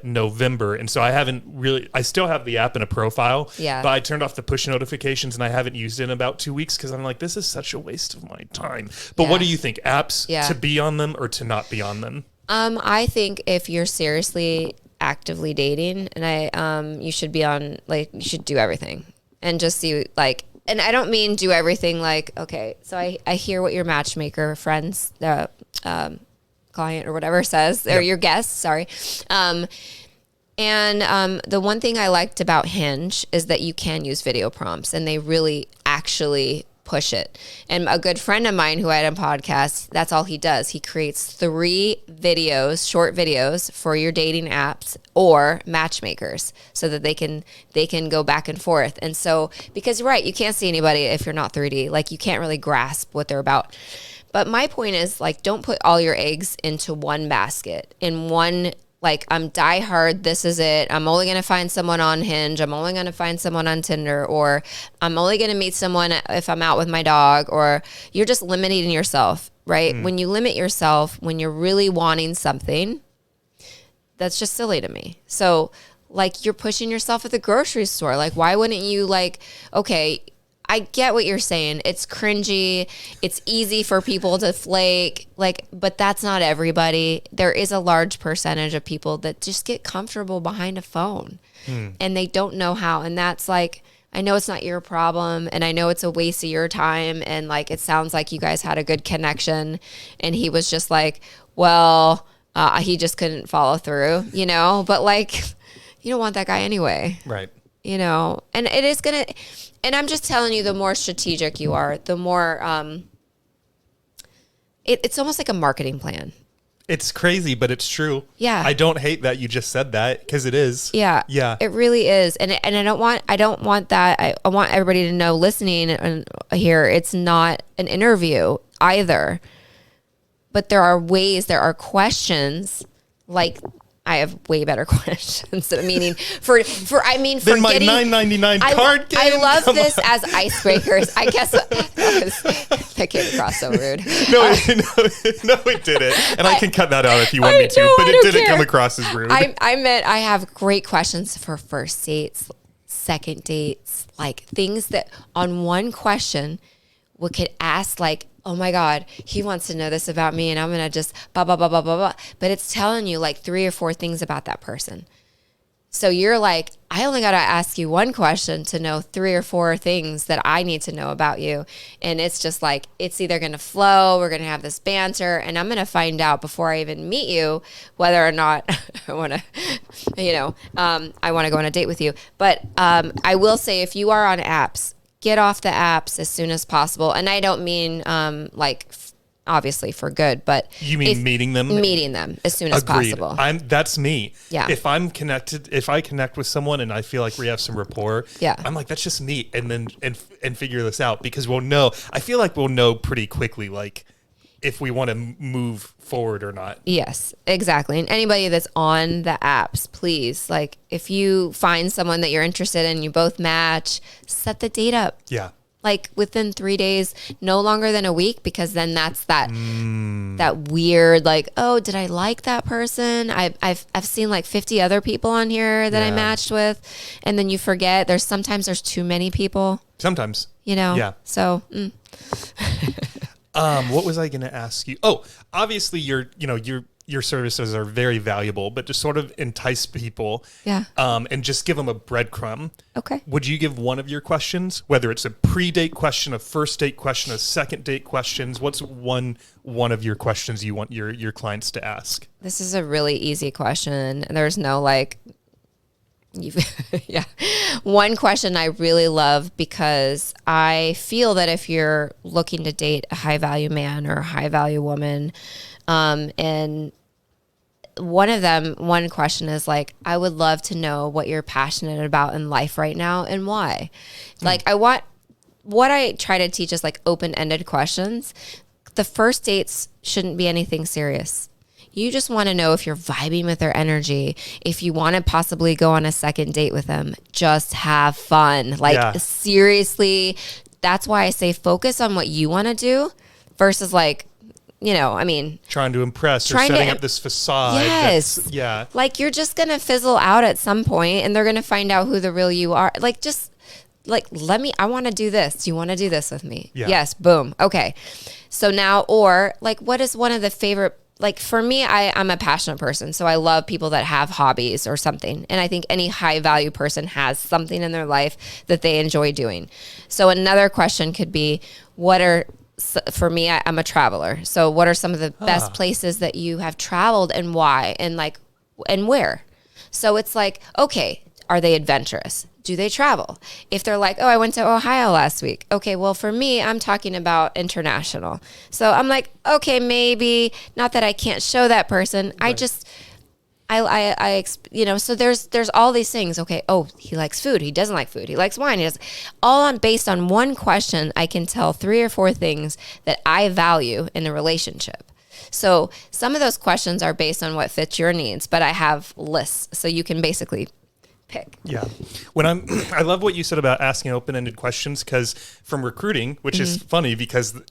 November, and so I still have the app in a profile, but I turned off the push notifications, and I haven't used it in about 2 weeks because I'm like, this is such a waste of my time. But what do you think, apps to be on them or to not be on them? I think if you're seriously actively dating, and you should be on, like, you should do everything and just see, like, and I don't mean do everything like, okay, so I hear what your matchmaker friends client or whatever says, or your guest, sorry. The one thing I liked about Hinge is that you can use video prompts, and they really actually push it. And a good friend of mine who I had a podcast, that's all he does. He creates 3 videos, short videos for your dating apps or matchmakers so that they can go back and forth. And so, because right, you can't see anybody if you're not 3D, like you can't really grasp what they're about. But my point is, like, don't put all your eggs into one basket, in one, like, I'm diehard, this is it. I'm only going to find someone on Hinge. I'm only going to find someone on Tinder, or I'm only going to meet someone if I'm out with my dog, or you're just limiting yourself, right? When you limit yourself, when you're really wanting something, that's just silly to me. So, like, you're pushing yourself at the grocery store. Like, why wouldn't you, like, okay, I get what you're saying. It's cringy. It's easy for people to flake, like, but that's not everybody. There is a large percentage of people that just get comfortable behind a phone and they don't know how. And that's like, I know it's not your problem, and I know it's a waste of your time. And like, it sounds like you guys had a good connection, and he was just like, well, he just couldn't follow through, you know, but like, you don't want that guy anyway. Right. You know, and it is going to, and I'm just telling you, the more strategic you are, the more, it's almost like a marketing plan. It's crazy, but it's true. Yeah. I don't hate that you just said that, because it is. Yeah. Yeah. It really is. And I don't want that. I want everybody to know, listening and here, it's not an interview either, but there are ways, there are questions, like, I have way better questions. Meaning for Than my getting $9.99 card game. I love this as icebreakers. I guess that came across so rude. No, it didn't. And I can cut that out if you want me to. know, But I it don't didn't care. come across as rude. I meant I have great questions for first dates, second dates, like things that on one question we could ask, like, oh my God, he wants to know this about me, and I'm going to just blah, blah, blah, blah, blah, blah. But it's telling you like 3 or 4 things about that person. So you're like, I only got to ask you one question to know 3 or 4 things that I need to know about you. And it's just like, it's either going to flow, we're going to have this banter, and I'm going to find out before I even meet you whether or not I want to, I want to go on a date with you. But I will say, if you are on apps, get off the apps as soon as possible. And I don't mean obviously for good, but you mean meeting them as soon as possible. That's me. Yeah. If I connect with someone and I feel like we have some rapport, I'm like, let's just meet and then and figure this out, because I feel like we'll know pretty quickly, like, if we want to move forward or not. Yes, exactly. And anybody that's on the apps, please, like, if you find someone that you're interested in, you both match, set the date up. Yeah. Like within 3 days, no longer than a week, because then that's that weird, like, oh, did I like that person? I've seen like 50 other people on here that I matched with, and then you forget. Sometimes there's too many people. Sometimes. Yeah. So. What was I going to ask you? Oh, obviously your services are very valuable, but to sort of entice people, and just give them a breadcrumb. Okay. Would you give one of your questions, whether it's a pre-date question, a first date question, a second date questions? What's one of your questions you want your clients to ask? This is a really easy question. There's no like. One question I really love, because I feel that if you're looking to date a high value man or a high value woman, and one question is like, I would love to know what you're passionate about in life right now and why. Like, what I try to teach is like open-ended questions. The first dates shouldn't be anything serious. You just want to know if you're vibing with their energy. If you want to possibly go on a second date with them, just have fun. Like, seriously, that's why I say focus on what you want to do versus like, trying to impress or setting up this facade. Yes. Like, you're just going to fizzle out at some point, and they're going to find out who the real you are. Like, just like, I want to do this. Do you want to do this with me? Yeah. Yes. Boom. Okay. So now, or like, what is one of the favorite, like for me, I'm a passionate person. So I love people that have hobbies or something. And I think any high value person has something in their life that they enjoy doing. So another question could be, what are for me, I'm a traveler. So what are some of the best places that you have traveled and why and where? So it's like, okay, are they adventurous? Do they travel? If they're like, oh, I went to Ohio last week. Okay, well, for me, I'm talking about international. So I'm like, okay, maybe not that I can't show that person. Right. So there's all these things. Okay. Oh, he likes food. He doesn't like food. He likes wine. He doesn't. Based on one question, I can tell 3 or 4 things that I value in a relationship. So some of those questions are based on what fits your needs, but I have lists. So you can basically pick. Yeah. I love what you said about asking open-ended questions, because from recruiting, which is funny because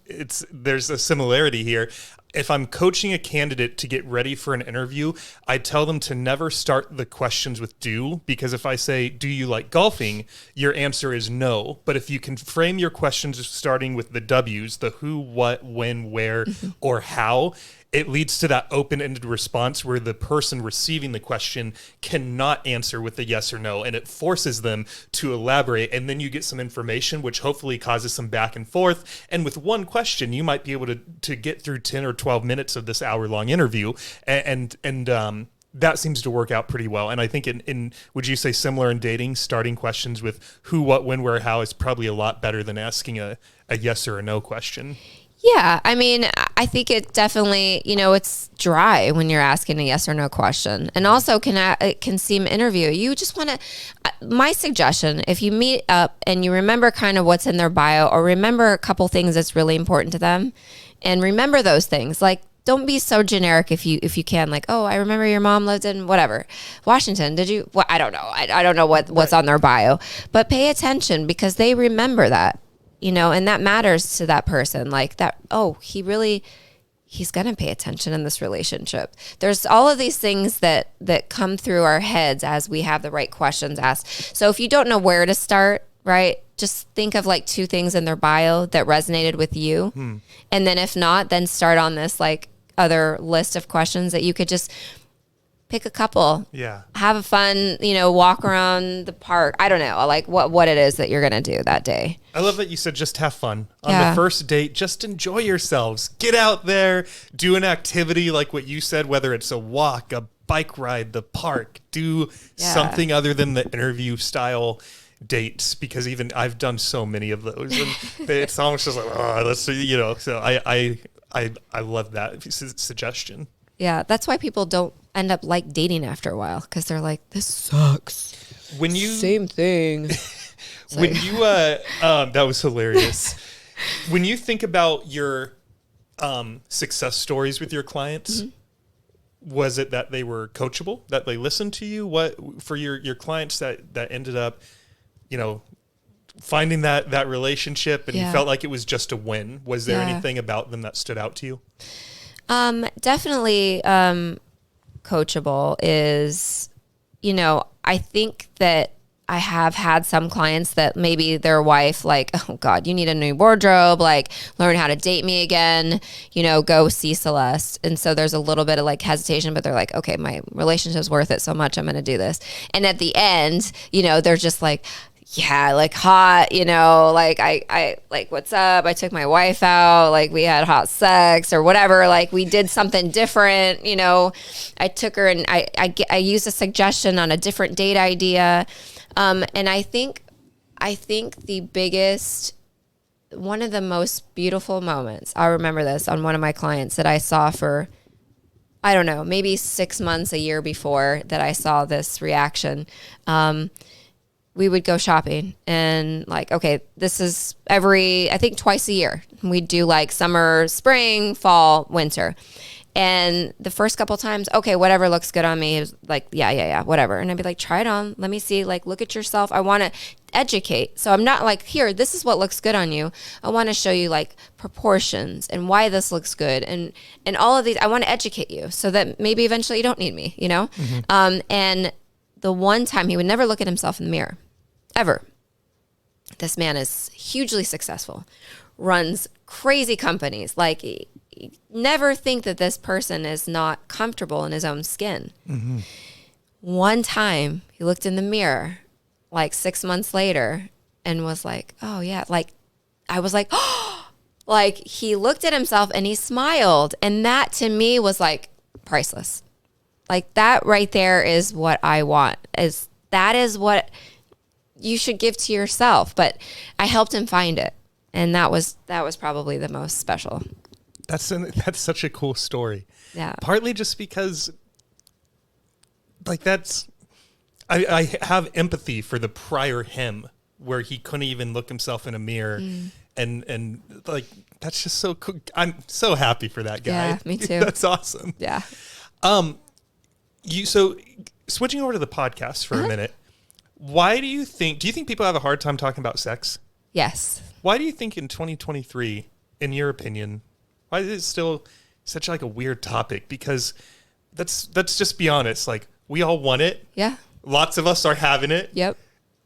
there's a similarity here. If I'm coaching a candidate to get ready for an interview, I tell them to never start the questions with do, because if I say, do you like golfing? Your answer is no. But if you can frame your questions starting with the W's, the who, what, when, where, or how, it leads to that open-ended response where the person receiving the question cannot answer with a yes or no, and it forces them to elaborate, and then you get some information which hopefully causes some back and forth. And with one question, you might be able to get through 10 or 12 minutes of this hour-long interview, and that seems to work out pretty well. And I think in would you say similar in dating, starting questions with who, what, when, where, how is probably a lot better than asking a yes or a no question? Yeah, I mean, I think it definitely, it's dry when you're asking a yes or no question, and also it can seem interview. You just want to. My suggestion: if you meet up and you remember kind of what's in their bio, or remember a couple things that's really important to them, and remember those things. Like, don't be so generic if you can. Like, oh, I remember your mom lived in whatever Washington. Did you? Well, I don't know. I don't know what's on their bio, but pay attention because they remember that. And that matters to that person. Like that, oh, he's going to pay attention in this relationship. There's all of these things that come through our heads as we have the right questions asked. So if you don't know where to start, right, just think of like 2 things in their bio that resonated with you. And then if not, then start on this like other list of questions that you could just pick a couple. Yeah. Have a fun, walk around the park. I don't know, like what it is that you're going to do that day. I love that you said just have fun. On the first date, just enjoy yourselves. Get out there, do an activity like what you said, whether it's a walk, a bike ride, the park. Do something other than the interview style dates, because even I've done so many of those. And it's almost just like, oh, let's see, so I love that suggestion. Yeah, that's why people don't end up like dating after a while, because they're like, this sucks. Same thing. That was hilarious. When you think about your success stories with your clients, was it that they were coachable, that they listened to you? What for your clients that ended up, finding that relationship and you felt like it was just a win? Was there anything about them that stood out to you? Definitely coachable is, I think that I have had some clients that maybe their wife, like, oh God, you need a new wardrobe, like learn how to date me again, go see Celeste. And so there's a little bit of like hesitation, but they're like, okay, my relationship's worth it so much, I'm going to do this. And at the end, they're just like, yeah, like hot, like I like, what's up? I took my wife out, like we had hot sex or whatever. Like we did something different, I took her and I used a suggestion on a different date idea. And I think the biggest, one of the most beautiful moments, I remember this on one of my clients that I saw for, I don't know, maybe 6 months, a year before that I saw this reaction. We would go shopping and like, okay, this is I think twice a year. We'd do like summer, spring, fall, winter. And the first couple times, okay, whatever looks good on me is like, yeah, whatever. And I'd be like, try it on. Let me see, like, look at yourself. I want to educate. So I'm not like, here, this is what looks good on you. I want to show you like proportions and why this looks good. And all of these, I want to educate you so that maybe eventually you don't need me, And the one time he would never look at himself in the mirror, ever. This man is hugely successful, runs crazy companies. Like, never think that this person is not comfortable in his own skin. One time he looked in the mirror like 6 months later and was like, oh yeah, like I was like, oh, Like, he looked at himself and he smiled. And that to me was like priceless. Like, that right there is what I want. That is what you should give to yourself. But I helped him find it. And that was probably the most special. That's such a cool story. Yeah. Partly just because, like, I have empathy for the prior him where he couldn't even look himself in a mirror. And like, that's just so cool. I'm so happy for that guy. Yeah, me too. That's awesome. Yeah. So switching over to the podcast for a minute, do you think people have a hard time talking about sex? Yes. Why do you think in 2023, in your opinion, why is it still such like a weird topic? Because let's just be honest. Like, we all want it. Yeah. Lots of us are having it. Yep.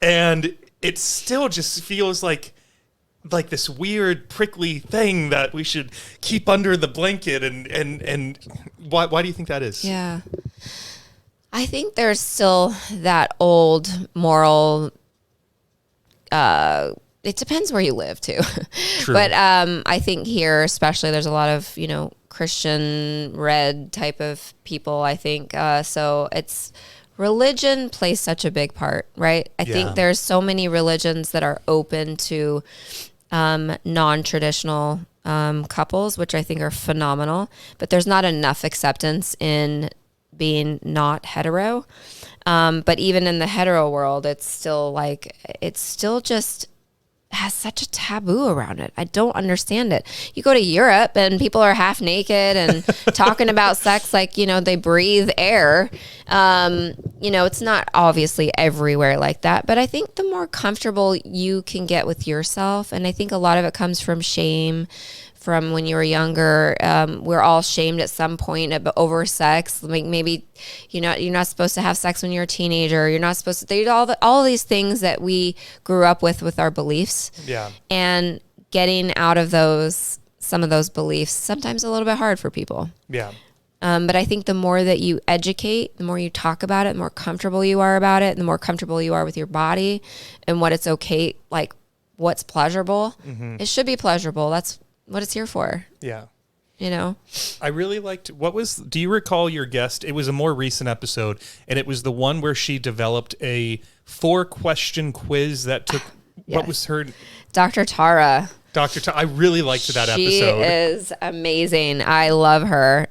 And it still just feels like this weird prickly thing that we should keep under the blanket. And why do you think that is? Yeah. I think there's still that old moral, it depends where you live too. True. But I think here especially there's a lot of, Christian red type of people, I think. So it's religion plays such a big part, right? I think there's so many religions that are open to non-traditional couples, which I think are phenomenal, but there's not enough acceptance in being not hetero. But even in the hetero world, it's still just has such a taboo around it. I don't understand it. You go to Europe and people are half naked and talking about sex like, they breathe air. It's not obviously everywhere like that, but I think the more comfortable you can get with yourself, and I think a lot of it comes from shame from when you were younger. We're all shamed at some point over sex. Like, maybe you're not supposed to have sex when you're a teenager. You're not supposed to do all these things that we grew up with our beliefs. Yeah. And getting out of some of those beliefs, sometimes a little bit hard for people. Yeah. But I think the more that you educate, the more you talk about it, the more comfortable you are about it, and the more comfortable you are with your body and what it's okay, like what's pleasurable. Mm-hmm. It should be pleasurable. That's what it's here for. Yeah. I really liked, do you recall your guest? It was a more recent episode, and it was the one where she developed a 4-question quiz that took, yes. What was her? Dr. Tara. I really liked that episode. She is amazing. I love her.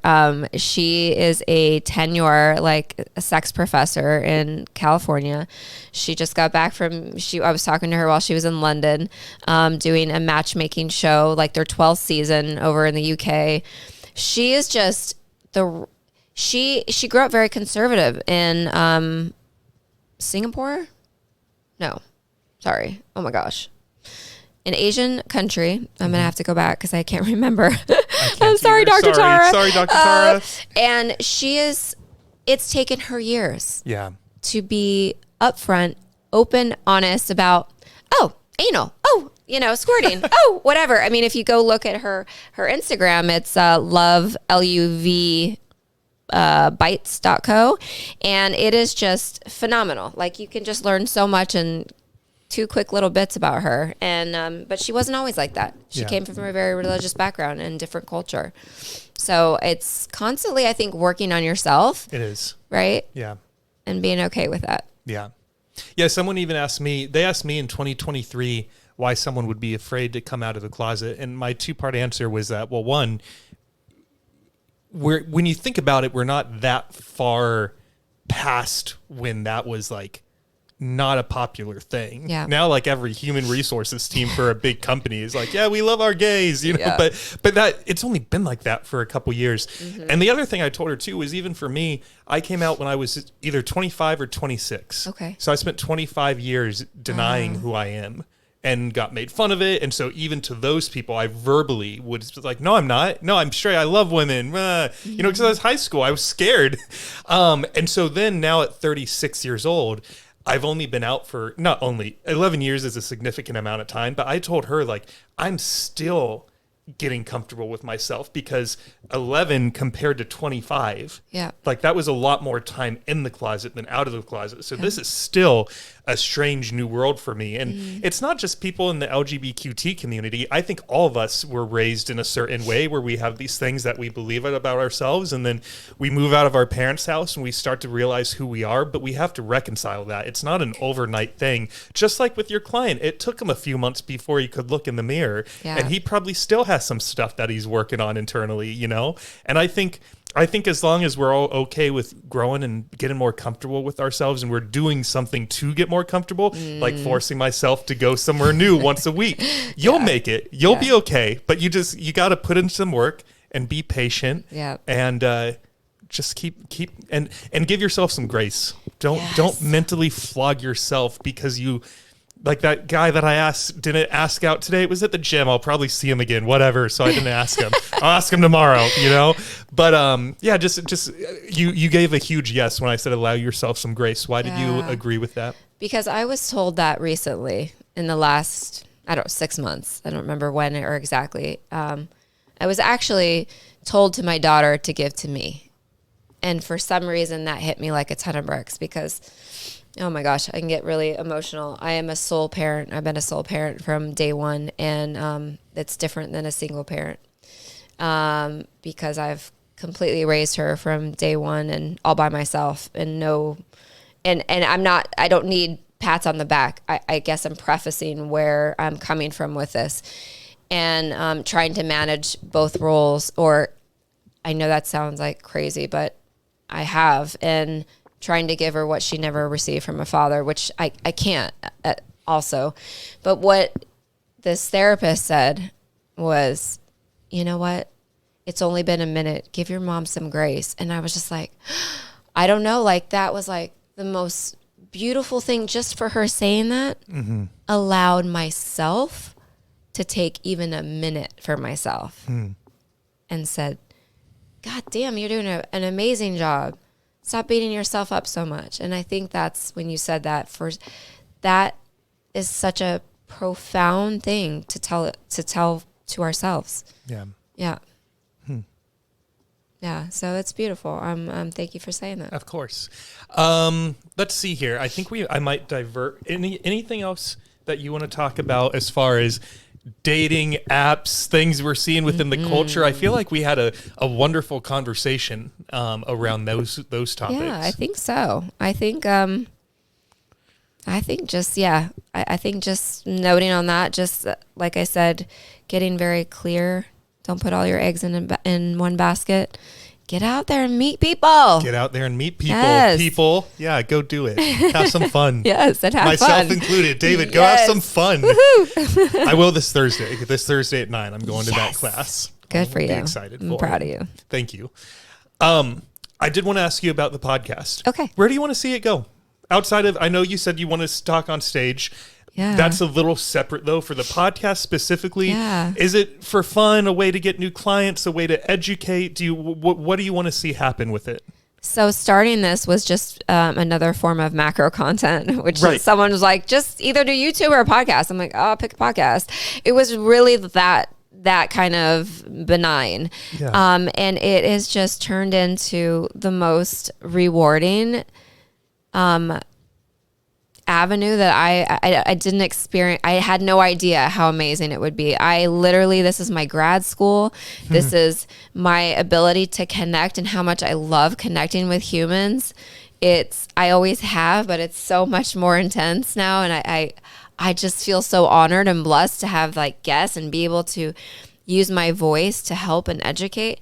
She is a tenure, like a sex professor in California. She just got back I was talking to her while she was in London, doing a matchmaking show, like their 12th season over in the UK. She is just she grew up very conservative in Singapore. No, sorry. Oh my gosh. An Asian country. I'm going to have to go back because I can't remember. I'm sorry, Dr. Tara. Sorry, Dr. Tara. And it's taken her years to be upfront, open, honest about, anal, squirting, whatever. I mean, if you go look at her Instagram, it's love, LUV, bites.co. And it is just phenomenal. Like, you can just learn so much in 2 quick little bits about her. And but she wasn't always like that. She came from a very religious background and different culture. So it's constantly, I think, working on yourself. It is. Right? Yeah. And being okay with that. Yeah. Yeah, someone even asked me in 2023 why someone would be afraid to come out of the closet. And my 2-part answer was that, well, one, when you think about it, we're not that far past when that was like not a popular thing. Yeah. Now, like, every human resources team for a big company is like, yeah, we love our gays, but that it's only been like that for a couple years. Mm-hmm. And the other thing I told her too was, even for me, I came out when I was either 25 or 26. Okay. So I spent 25 years denying who I am and got made fun of it. And so even to those people, I verbally would like, no, I'm not. No, I'm straight. I love women. Because I was high school, I was scared. And so then now at 36 years old, I've only been out for, not only 11 years is a significant amount of time, but I told her, like, I'm still getting comfortable with myself, because 11 compared to 25, like, that was a lot more time in the closet than out of the closet. So this is still a strange new world for me. And it's not just people in the LGBTQ community. I think all of us were raised in a certain way where we have these things that we believe about ourselves, and then we move out of our parents' house and we start to realize who we are, but we have to reconcile that. It's not an overnight thing. Just like with your client, it took him a few months before he could look in the mirror, and he probably still has some stuff that he's working on internally, you know? And I think as long as we're all okay with growing and getting more comfortable with ourselves, and we're doing something to get more comfortable, like forcing myself to go somewhere new once a week, you'll make it. You'll be okay. But you got to put in some work and be patient. And just keep and give yourself some grace. Don't mentally flog yourself because you. Like that guy that I didn't ask out today. It was at the gym. I'll probably see him again, whatever. So I didn't ask him. I'll ask him tomorrow, you know? But just you gave a huge yes when I said allow yourself some grace. Why did you agree with that? Because I was told that recently in the last, 6 months. I don't remember when or exactly. I was actually told to my daughter to give to me. And for some reason that hit me like a ton of bricks because oh my gosh, I can get really emotional. I am a sole parent. I've been a sole parent from day one, and it's different than a single parent because I've completely raised her from day one and all by myself. And I don't need pats on the back. I guess I'm prefacing where I'm coming from with this, and trying to manage both roles. Or I know that sounds like crazy, but I have, and trying to give her what she never received from a father, which I can't also. But what this therapist said was, you know what? It's only been a minute. Give your mom some grace. And I was just like, I don't know. Like that was like the most beautiful thing just for her saying that allowed myself to take even a minute for myself and said, God damn, you're doing an amazing job. Stop beating yourself up so much. And I think that's when you said that first, that is such a profound thing to tell to ourselves. Yeah. Yeah. So it's beautiful. Thank you for saying that. Of course. Let's see here. I think I might divert. Anything else that you want to talk about as far as dating apps, things we're seeing within the culture? I feel like we had a wonderful conversation around those topics. Yeah, I think so. I think just noting on that, just like I said, getting very clear. Don't put all your eggs in one basket. Get out there and meet people. Yes. People. Yeah, go do it. Have some fun. Yes, and have Myself fun. included. David, go have some fun. Woohoo. I will this Thursday. This Thursday at 9, I'm going to that class. Good for you. Excited. I'm proud of you. Thank you. I did want to ask you about the podcast. Okay. Where do you want to see it go? Outside of, I know you said you want to talk on stage. Yeah. That's a little separate, though, for the podcast specifically. Yeah. Is it for fun, a way to get new clients, a way to educate? What do you want to see happen with it? So starting this was just another form of macro content, which someone was like, just either do YouTube or a podcast. I'm like, oh, I'll pick a podcast. It was really that kind of benign. Yeah. And it has just turned into the most rewarding avenue that I didn't experience. I had no idea how amazing it would be. This is my grad school. This is my ability to connect and how much I love connecting with humans. I always have, but it's so much more intense now. And I just feel so honored and blessed to have like guests and be able to use my voice to help and educate.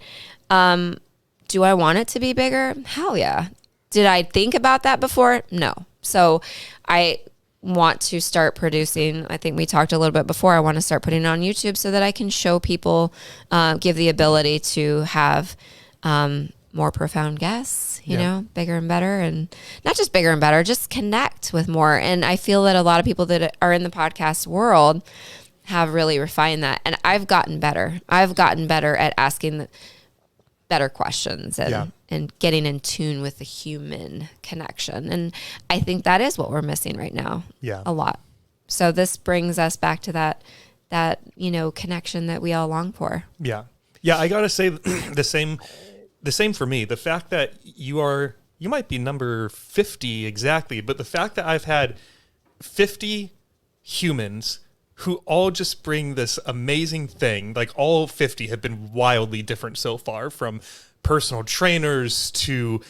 Do I want it to be bigger? Hell yeah. Did I think about that before? No. So I want to start producing. I think we talked a little bit before. I want to start putting it on YouTube so that I can show people, give the ability to have more profound guests, you know, bigger and better, and not just bigger and better, just connect with more. And I feel that a lot of people that are in the podcast world have really refined that. And I've gotten better. I've gotten better at asking better questions and getting in tune with the human connection. And I think that is what we're missing right now. Yeah. A lot. So this brings us back to that, connection that we all long for. Yeah. Yeah. I got to say the same for me. The fact that you might be number 50 exactly, but the fact that I've had 50 humans who all just bring this amazing thing. Like all 50 have been wildly different so far, from personal trainers to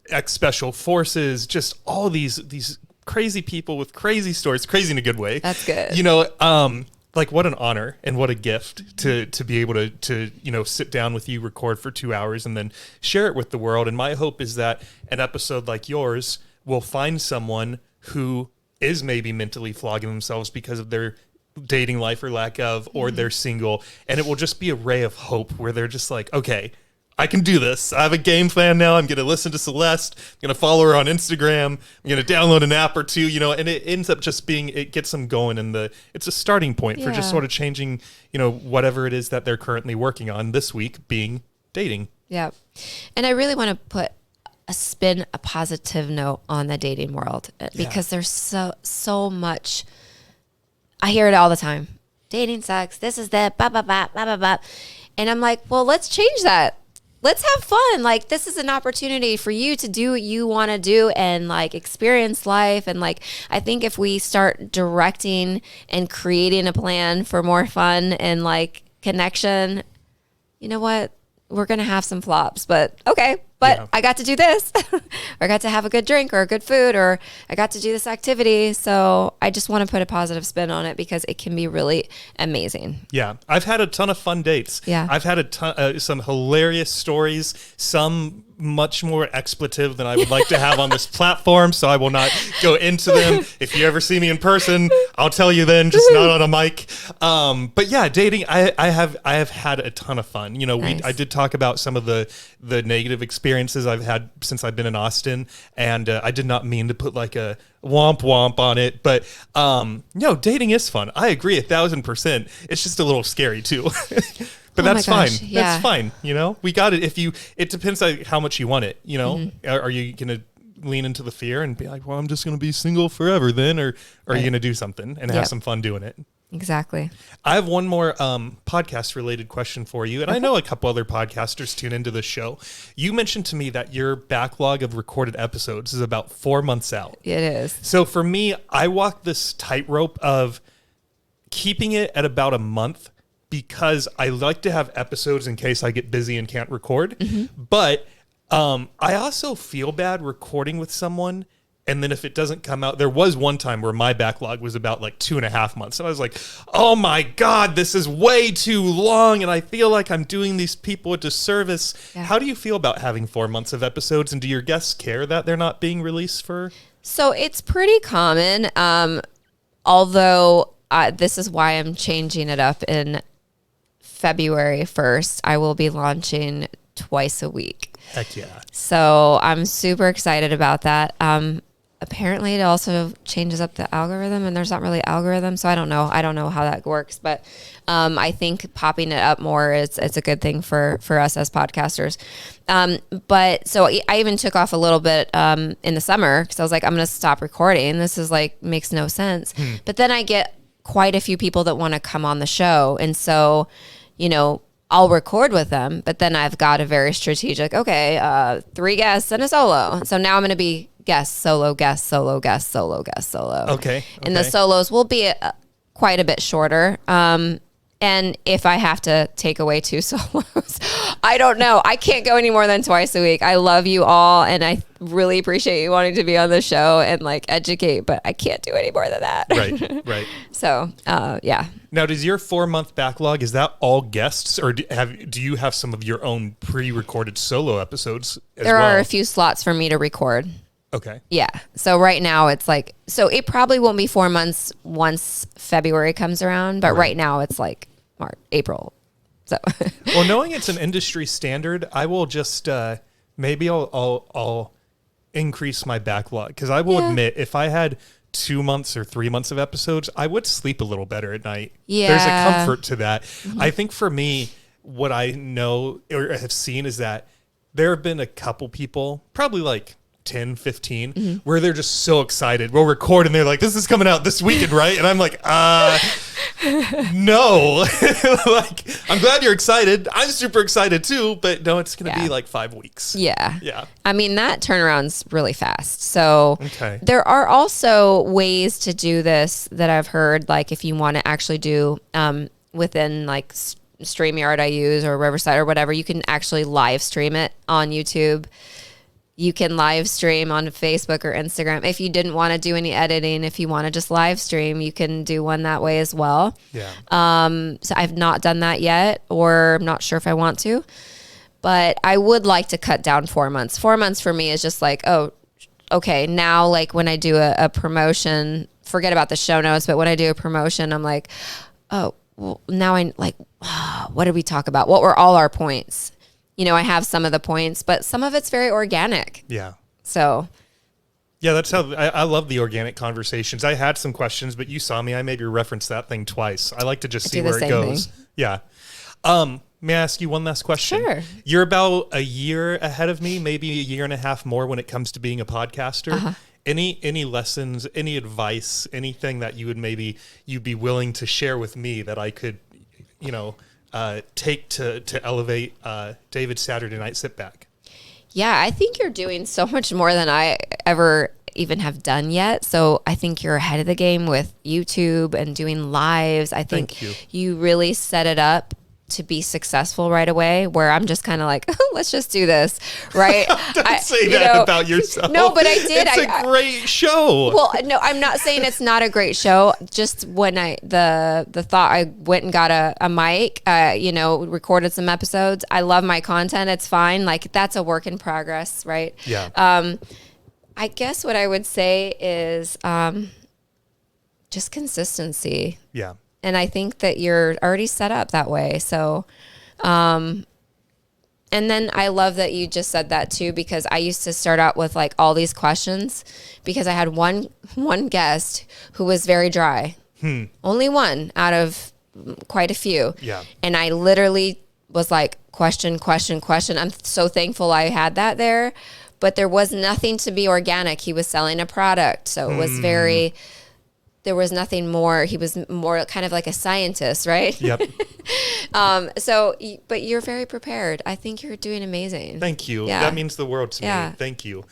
ex-special forces, just all these crazy people with crazy stories, crazy in a good way. That's good. You know, like what an honor and what a gift to be able to, you know, sit down with you, record for 2 hours and then share it with the world. And my hope is that an episode like yours will find someone who is maybe mentally flogging themselves because of their dating life or lack of, or they're single. And it will just be a ray of hope where they're just like, okay, I can do this. I have a game plan now. I'm going to listen to Celeste. I'm going to follow her on Instagram. I'm going to download an app or two, you know, and it ends up just being, it gets them going, and it's a starting point for just sort of changing, you know, whatever it is that they're currently working on this week, being dating. Yeah. And I really want to put a positive note on the dating world, because there's so much. I hear it all the time. Dating sucks. This is that, blah, blah, blah, blah, blah, blah. And I'm like, well, let's change that. Let's have fun. Like, this is an opportunity for you to do what you want to do and like experience life. And like, I think if we start directing and creating a plan for more fun and like connection, you know what? We're going to have some flops, but okay. But I got to do this, or I got to have a good drink or good food, or I got to do this activity. So I just want to put a positive spin on it because it can be really amazing. Yeah. I've had a ton of fun dates. Yeah. I've had some hilarious stories, some much more expletive than I would like to have on this platform, so I will not go into them. If you ever see me in person, I'll tell you then, just not on a mic. But yeah, dating, I have had a ton of fun. You know, Nice. I did talk about some of the negative experiences I've had since I've been in Austin, and I did not mean to put like a womp womp on it, but no, dating is fun. I agree 1,000%. It's just a little scary too. But that's fine. Yeah. That's fine. You know, we got it. It depends on how much you want it. You know, are you going to lean into the fear and be like, well, I'm just going to be single forever then, or are you going to do something and have some fun doing it? Exactly. I have one more podcast related question for you. And I know a couple other podcasters tune into this show. You mentioned to me that your backlog of recorded episodes is about 4 months out. It is. So for me, I walk this tightrope of keeping it at about a month, because I like to have episodes in case I get busy and can't record. But I also feel bad recording with someone, and then if it doesn't come out, there was one time where my backlog was about like 2.5 months. And I was like, oh my God, this is way too long. And I feel like I'm doing these people a disservice. Yeah. How do you feel about having 4 months of episodes? And do your guests care that they're not being released for? So it's pretty common. Although this is why I'm changing it up in February 1st. I will be launching twice a week. Heck yeah. So I'm super excited about that. Apparently it also changes up the algorithm, and there's not really algorithm. So I don't know how that works, but I think popping it up more it's a good thing for us as podcasters. But so I even took off a little bit in the summer because I was like, I'm going to stop recording. This is like, makes no sense. But then I get quite a few people that want to come on the show. And so, you know, I'll record with them, but then I've got a very strategic, 3 guests and a solo. So now I'm going to be guest, solo, guest, solo, guest, solo, guest, solo. Okay. And the solos will be quite a bit shorter. And if I have to take away 2 solos, I don't know. I can't go any more than twice a week. I love you all, and I really appreciate you wanting to be on the show and like educate, but I can't do any more than that. Right. So, yeah. Now, does your 4 month backlog, is that all guests, or do you have some of your own pre-recorded solo episodes as There well? are a few slots for me to record. Okay. Yeah. So right now it's like, so it probably won't be 4 months once February comes around, but right now it's like March, April. So, well, knowing it's an industry standard, I will just, maybe I'll increase my backlog, because I will admit, if I had 2 months or 3 months of episodes, I would sleep a little better at night. Yeah. There's a comfort to that. I think for me, what I know or have seen is that there have been a couple people, probably like 10, 15, where they're just so excited. We'll record and they're like, this is coming out this weekend, right? And I'm like, no. Like, I'm glad you're excited. I'm super excited too, but no, it's going to be like 5 weeks. Yeah. Yeah. I mean, that turnaround's really fast. So Okay. there are also ways to do this that I've heard, like if you want to actually do within like StreamYard I use or Riverside or whatever, you can actually live stream it on YouTube. You can live stream on Facebook or Instagram. If you didn't want to do any editing, if you want to just live stream, you can do one that way as well. Yeah. So I've not done that yet, or I'm not sure if I want to, but I would like to cut down 4 months. 4 months for me is just like, oh, okay, now like when I do a promotion, forget about the show notes, but when I do a promotion, I'm like, oh, well, now I like, what did we talk about? What were all our points? You know, I have some of the points, but some of it's very organic. Yeah. So. Yeah, that's how I love the organic conversations. I had some questions, but you saw me. I maybe referenced that thing twice. I like to just see where it goes. Thing. Yeah. May I ask you one last question? Sure. You're about a year ahead of me, maybe a year and a half more when it comes to being a podcaster. Uh-huh. Any lessons, any advice, anything that you would maybe you'd be willing to share with me that I could, take to elevate David's Saturday Night Sit Back? Yeah, I think you're doing so much more than I ever even have done yet. So I think you're ahead of the game with YouTube and doing lives. I think you really set it up to be successful right away, where I'm just kind of like, oh, let's just do this, right? Don't say that about yourself. No, but I did. It's a great show. Well, no, I'm not saying it's not a great show. Just when the thought, I went and got a mic, recorded some episodes. I love my content. It's fine. Like, that's a work in progress, right? Yeah. I guess what I would say is just consistency. Yeah. And I think that you're already set up that way. So, and then I love that you just said that too, because I used to start out with like all these questions because I had one guest who was very dry. Only one out of quite a few. Yeah. And I literally was like, question. I'm so thankful I had that there, but there was nothing to be organic. He was selling a product. So it was there was nothing more. He was more kind of like a scientist, right? Yep. But you're very prepared. I think you're doing amazing. Thank you. Yeah. That means the world to me. Thank you.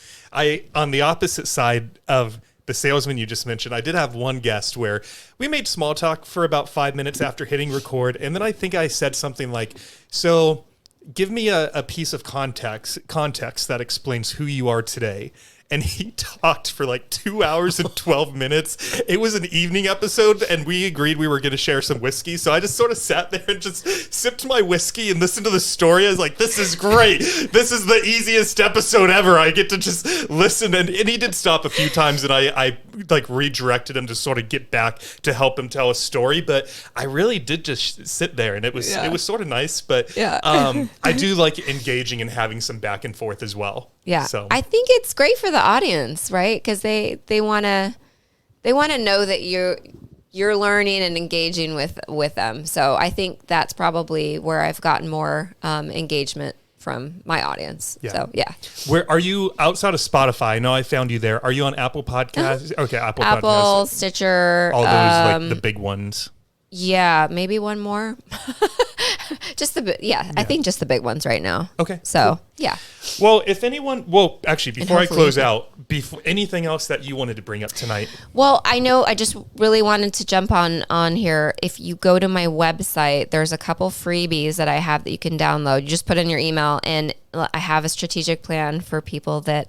On the opposite side of the salesman you just mentioned, I did have one guest where we made small talk for about 5 minutes after hitting record. And then I think I said something like, so give me a piece of context that explains who you are today. And he talked for like 2 hours and 12 minutes. It was an evening episode, and we agreed we were going to share some whiskey. So I just sort of sat there and just sipped my whiskey and listened to the story. I was like, this is great. This is the easiest episode ever. I get to just listen. And he did stop a few times, and I like redirected him to sort of get back to help him tell a story. But I really did just sit there, and it was sort of nice. But I do like engaging and having some back and forth as well. Yeah. So I think it's great for the audience, right? Because they want to know that you're learning and engaging with them. So I think that's probably where I've gotten more engagement from my audience. Yeah. So yeah. Where are you outside of Spotify? I know I found you there. Are you on Apple Podcasts? Okay, Apple Podcasts. Stitcher. All those like the big ones. Yeah, maybe one more. I think just the big ones right now. Okay. So, yeah. Well, actually, before I close out, anything else that you wanted to bring up tonight? Well, I know I just really wanted to jump on here. If you go to my website, there's a couple freebies that I have that you can download. You just put in your email, and I have a strategic plan for people that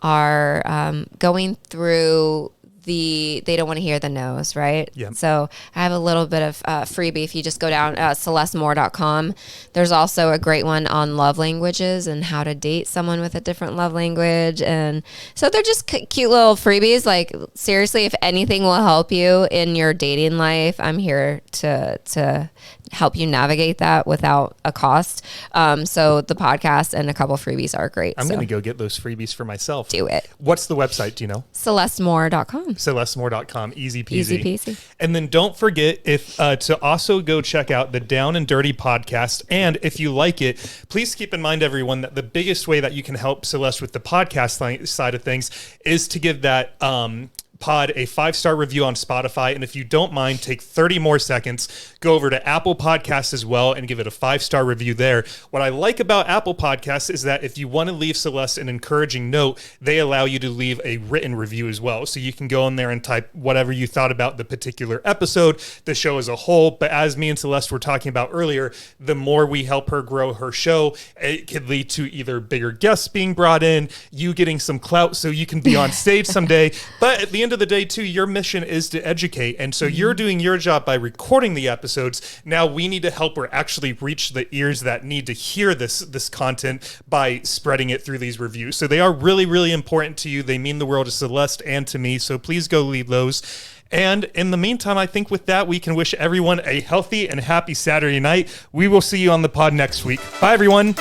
are going through they don't want to hear the no's, right? Yeah. So I have a little bit of freebie. If you just go down celestemoore.com, there's also a great one on love languages and how to date someone with a different love language. And so they're just cute little freebies. Like, seriously, if anything will help you in your dating life, I'm here to help you navigate that without a cost. So the podcast and a couple freebies are great. I'm going to go get those freebies for myself. Do it. What's the website? Do you know? CelesteMoore.com. CelesteMoore.com. Easy peasy. Easy peasy. And then don't forget to also go check out the Down and Dirty podcast. And if you like it, please keep in mind, everyone, that the biggest way that you can help Celeste with the podcast side of things is to give that pod a 5-star review on Spotify. And if you don't mind, take 30 more seconds, go over to Apple Podcasts as well and give it a 5-star review there. What I like about Apple Podcasts is that if you want to leave Celeste an encouraging note, they allow you to leave a written review as well. So you can go in there and type whatever you thought about the particular episode, the show as a whole. But as me and Celeste were talking about earlier, the more we help her grow her show, it could lead to either bigger guests being brought in, you getting some clout so you can be on stage someday. But at the end of the day, too, your mission is to educate. And so you're doing your job by recording the episodes. Now we need to help her actually reach the ears that need to hear this content by spreading it through these reviews. So they are really, really important to you. They mean the world to Celeste and to me. So please go leave those. And in the meantime, I think with that, we can wish everyone a healthy and happy Saturday night. We will see you on the pod next week. Bye, everyone.